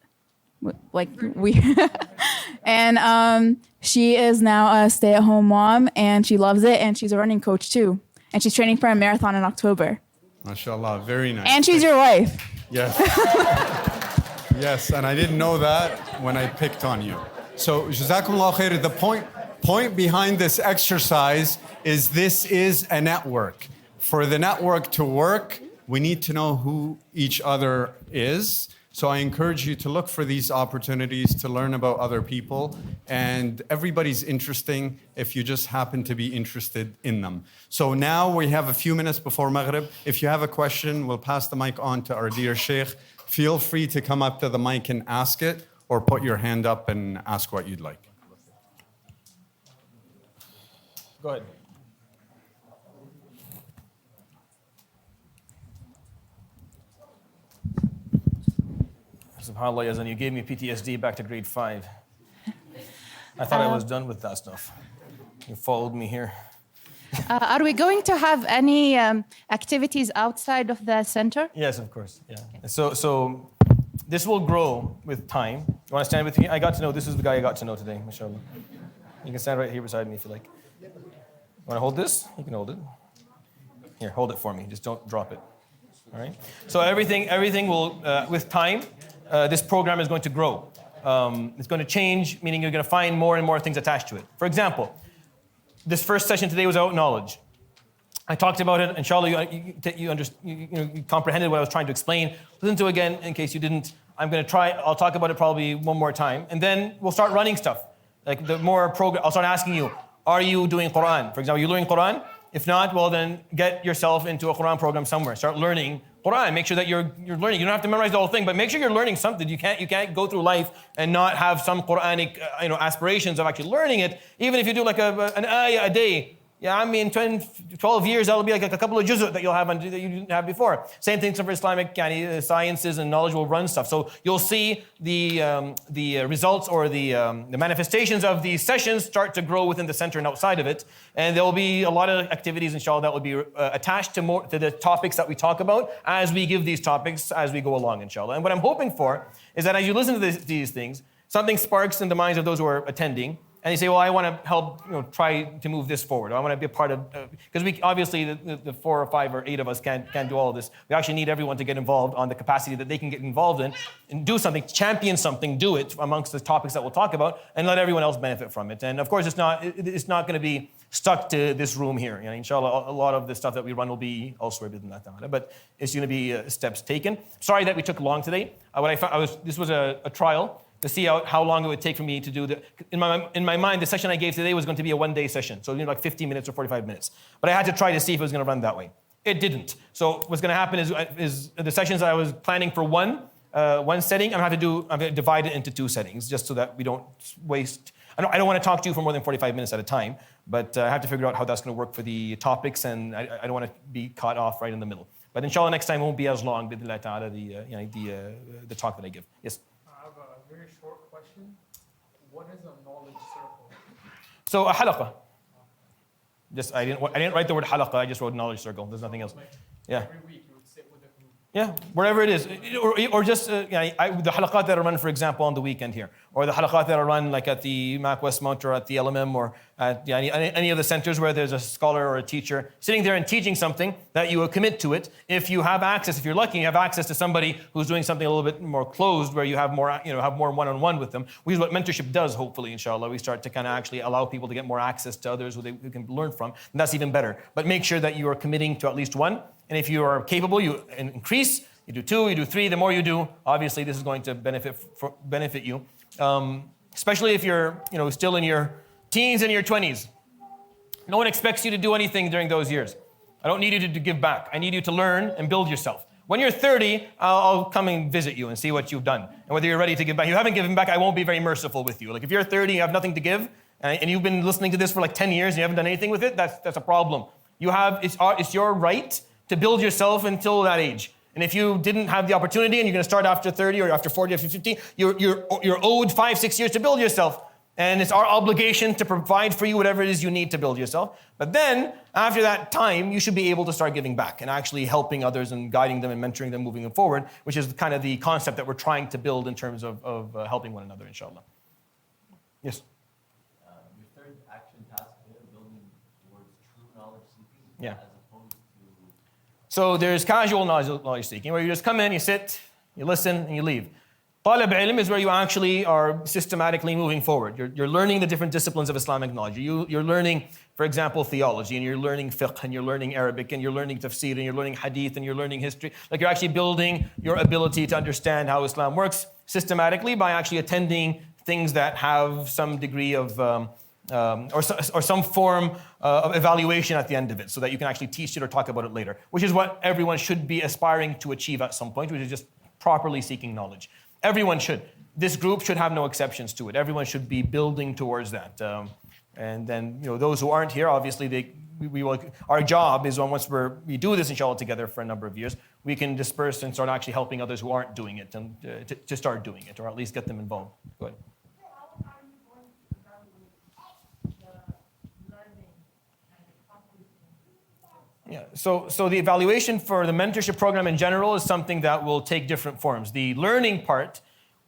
and she is now a stay-at-home mom, and she loves it, and she's a running coach too, and she's training for a marathon in October. MashaAllah, very nice. And she's your wife. Yes. Yes, and I didn't know that when I picked on you. So, Jazakumullah khair, the point behind this exercise is this is a network. For the network to work, we need to know who each other is. So I encourage you to look for these opportunities to learn about other people. And everybody's interesting if you just happen to be interested in them. So now we have a few minutes before Maghrib. If you have a question, we'll pass the mic on to our dear Sheikh. Feel free to come up to the mic and ask it, or put your hand up and ask what you'd like. Go ahead. SubhanAllah, Yazan, you gave me PTSD back to grade 5. I thought I was done with that stuff. You followed me here. Are we going to have any activities outside of the center? Yes, of course. Yeah. Okay. So this will grow with time. You want to stand with me? I got to know, this is the guy I got to know today, mashallah. You can stand right here beside me if you like. You want to hold this? You can hold it. Here, hold it for me. Just don't drop it. All right? So everything will, with time, this program is going to grow. It's going to change, meaning you're going to find more and more things attached to it. For example, this first session today was about knowledge. I talked about it. Inshallah, you comprehended what I was trying to explain. Listen to it again in case you didn't. I'll talk about it probably one more time. And then we'll start running stuff. Like the more program, I'll start asking you, are you doing Quran? For example, you learning Quran? If not, well then get yourself into a Quran program somewhere. Start learning Quran. Make sure that you're learning. You don't have to memorize the whole thing, but make sure you're learning something. You can't go through life and not have some Quranic aspirations of actually learning it. Even if you do like an ayah a day. Yeah, I mean, 12 years, that'll be like a couple of juz that you'll have that you didn't have before. Same thing for Islamic sciences and knowledge will run stuff. So you'll see the results or the manifestations of these sessions start to grow within the center and outside of it. And there will be a lot of activities, inshallah, that will be attached to the topics that we talk about as we give these topics as we go along, inshallah. And what I'm hoping for is that as you listen to these things, something sparks in the minds of those who are attending. And you say, well, I want to help, try to move this forward. I want to be a part of, because we obviously the 4 or 5 or 8 of us can't do all of this. We actually need everyone to get involved on the capacity that they can get involved in and do something, champion something, do it amongst the topics that we'll talk about, and let everyone else benefit from it. And of course, it's not going to be stuck to this room here. Inshallah, a lot of the stuff that we run will be elsewhere, but it's going to be steps taken. Sorry that we took long today. What I found this was a trial to see how long it would take for me to do the. In my mind, the session I gave today was going to be a one-day session, so like 50 minutes or 45 minutes. But I had to try to see if it was going to run that way. It didn't. So what's going to happen is the sessions that I was planning for one setting, I'm going to divide it into 2 settings, just so that we don't waste. I don't want to talk to you for more than 45 minutes at a time, but I have to figure out how that's going to work for the topics, and I don't want to be caught off right in the middle. But inshallah, next time won't be as long. Bid'illah ta'ala, the talk that I give. Yes. Very short question. What is a knowledge circle? So a halaqa. I didn't write the word halaqa. I just wrote knowledge circle. There's nothing else. Yeah. Every week you would sit with a group. Yeah, wherever it is, or just the halaqat that are run, for example, on the weekend here, or the halaqat that are run like at the Mac Westmount or at the LMM or at any of the centers where there's a scholar or a teacher sitting there and teaching something that you will commit to it. If you have access, if you're lucky, you have access to somebody who's doing something a little bit more closed, where you have more, have more one-on-one with them. Which is what mentorship does. Hopefully, inshallah, we start to kind of actually allow people to get more access to others who can learn from, and that's even better. But make sure that you are committing to at least one. And if you are capable, you increase. You do 2, you do 3. The more you do, obviously, this is going to benefit you. Especially if you're, still in your teens and your 20s. No one expects you to do anything during those years. I don't need you to give back. I need you to learn and build yourself. When you're 30, I'll come and visit you and see what you've done and whether you're ready to give back. If you haven't given back, I won't be very merciful with you. Like if you're 30, you have nothing to give, and you've been listening to this for like 10 years and you haven't done anything with it, that's a problem. It's your right to build yourself until that age. And if you didn't have the opportunity and you're going to start after 30 or after 40 or after 50, you're owed 5-6 years to build yourself. And it's our obligation to provide for you whatever it is you need to build yourself. But then, after that time, you should be able to start giving back and actually helping others and guiding them and mentoring them moving forward, which is kind of the concept that we're trying to build in terms of helping one another, inshallah. Yes? Your third action task here, building towards true knowledge seeking, Yeah. as opposed to... So there's casual knowledge seeking, where you just come in, you sit, you listen, and you leave. Talib ilm is where you actually are systematically moving forward. You're learning the different disciplines of Islamic knowledge. You're learning, for example, theology, and you're learning fiqh, and you're learning Arabic, and you're learning tafsir, and you're learning hadith, and you're learning history. Like you're actually building your ability to understand how Islam works systematically by actually attending things that have some degree of, or some form of evaluation at the end of it, so that you can actually teach it or talk about it later, which is what everyone should be aspiring to achieve at some point, which is just properly seeking knowledge. Everyone should. This group should have no exceptions to it. Everyone should be building towards that. And then, those who aren't here, obviously, our job is once we do this, inshallah, together for a number of years, we can disperse and start actually helping others who aren't doing it and to start doing it, or at least get them involved. Go ahead. Yeah, so the evaluation for the mentorship program in general is something that will take different forms. The learning part,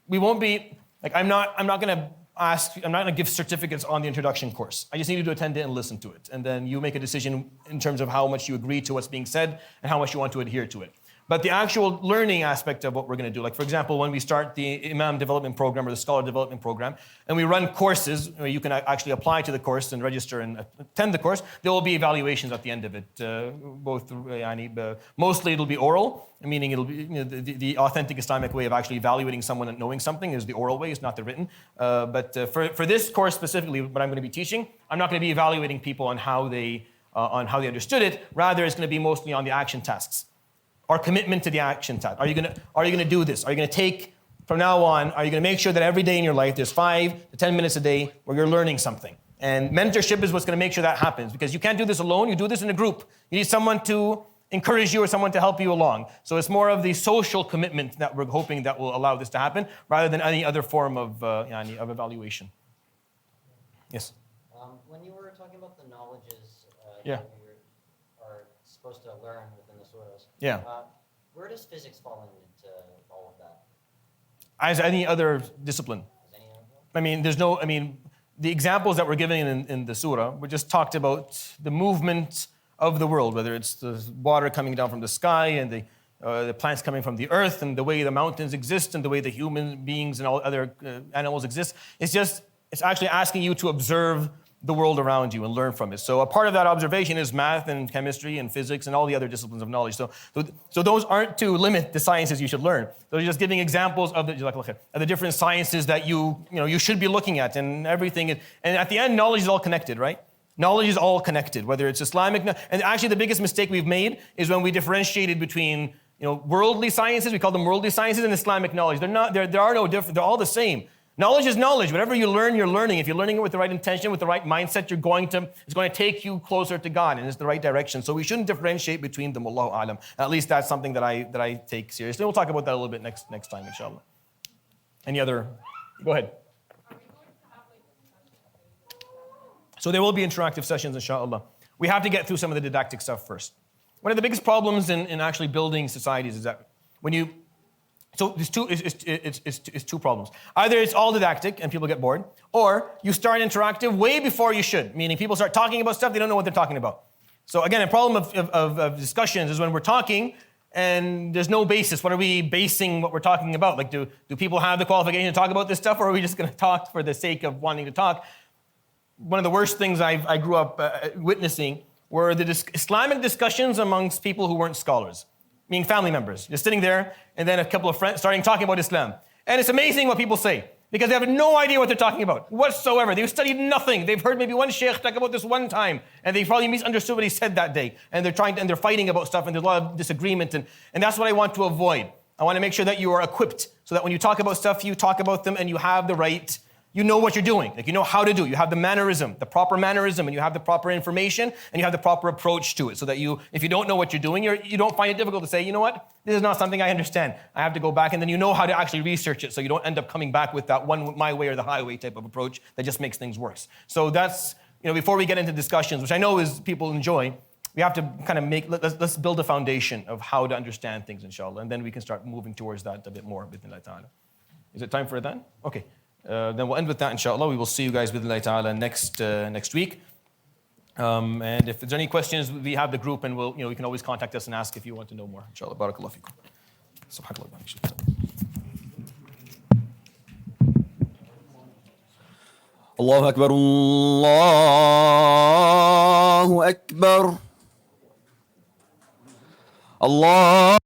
we won't be, I'm not going to give certificates on the introduction course. I just need you to attend it and listen to it. And then you make a decision in terms of how much you agree to what's being said and how much you want to adhere to it. But the actual learning aspect of what we're going to do, like for example, when we start the Imam Development Program or the Scholar Development Program, and we run courses where you can actually apply to the course and register and attend the course, there will be evaluations at the end of it. Mostly it'll be oral, meaning it'll be the authentic Islamic way of actually evaluating someone and knowing something is the oral way, it's not the written. But for this course specifically, what I'm going to be teaching, I'm not going to be evaluating people on how they on how they understood it. Rather, it's going to be mostly on the action tasks. Our commitment to the action task. Are you going to do this? Are you going to take, from now on, are you going to make sure that every day in your life there's 5 to 10 minutes a day where you're learning something? And mentorship is what's going to make sure that happens, because you can't do this alone. You do this in a group. You need someone to encourage you or someone to help you along. So it's more of the social commitment that we're hoping that will allow this to happen, rather than any other form of evaluation. Yes? When you were talking about the knowledges Yeah. that we are supposed to learn within the surahs, Yeah. Where does physics fall into all of that? As any other discipline. The examples that we're giving in the surah, we just talked about the movement of the world, whether it's the water coming down from the sky and the plants coming from the earth and the way the mountains exist and the way the human beings and all other animals exist. It's actually asking you to observe the world around you and learn from it. So a part of that observation is math and chemistry and physics and all the other disciplines of knowledge. So those aren't to limit the sciences you should learn. Those are just giving examples of the different sciences that you should be looking at, and everything. And at the end, knowledge is all connected, right? Knowledge is all connected, whether it's Islamic. And actually the biggest mistake we've made is when we differentiated between worldly sciences, we call them worldly sciences, and Islamic knowledge. There are no different, they're all the same. Knowledge is knowledge. Whatever you learn, you're learning. If you're learning it with the right intention, with the right mindset, it's going to take you closer to God, and it's the right direction. So we shouldn't differentiate between them, Allahu A'lam. At least that's something that I take seriously. We'll talk about that a little bit next time, inshallah. Any other? Go ahead. So there will be interactive sessions, inshallah. We have to get through some of the didactic stuff first. One of the biggest problems in actually building societies is that there's two problems. Either it's all didactic and people get bored, or you start interactive way before you should, meaning people start talking about stuff they don't know what they're talking about. So again, a problem of discussions is when we're talking and there's no basis. What are we basing what we're talking about? Like, do people have the qualification to talk about this stuff, or are we just going to talk for the sake of wanting to talk? One of the worst things I grew up witnessing were the Islamic discussions amongst people who weren't scholars, meaning family members. You're sitting there, and then a couple of friends starting talking about Islam. And it's amazing what people say, because they have no idea what they're talking about whatsoever. They've studied nothing. They've heard maybe one sheikh talk about this one time, and they probably misunderstood what he said that day. And they're fighting about stuff, and there's a lot of disagreement. And that's what I want to avoid. I want to make sure that you are equipped, so that when you talk about stuff, you talk about them, and you have the right, you know what you're doing. Like, you know how to do it. You have the mannerism, the proper mannerism, and you have the proper information, and you have the proper approach to it, so that if you don't know what you're doing, you don't find it difficult to say, you know what, this is not something I understand. I have to go back, and then you know how to actually research it, so you don't end up coming back with that one my way or the highway type of approach that just makes things worse. So that's, before we get into discussions, which I know is people enjoy, we have to kind of let's build a foundation of how to understand things, inshallah, and then we can start moving towards that a bit more, bid'nillah ta'ala. Is it time for that? Okay. Then we'll end with that, inshallah. We will see you guys with Allah ta'ala next week. And if there's any questions, we have the group, and you can always contact us and ask if you want to know more. Inshallah. Barakallahu feekum. Subhanallah. Allahu Akbar. Allahu Akbar. Allah.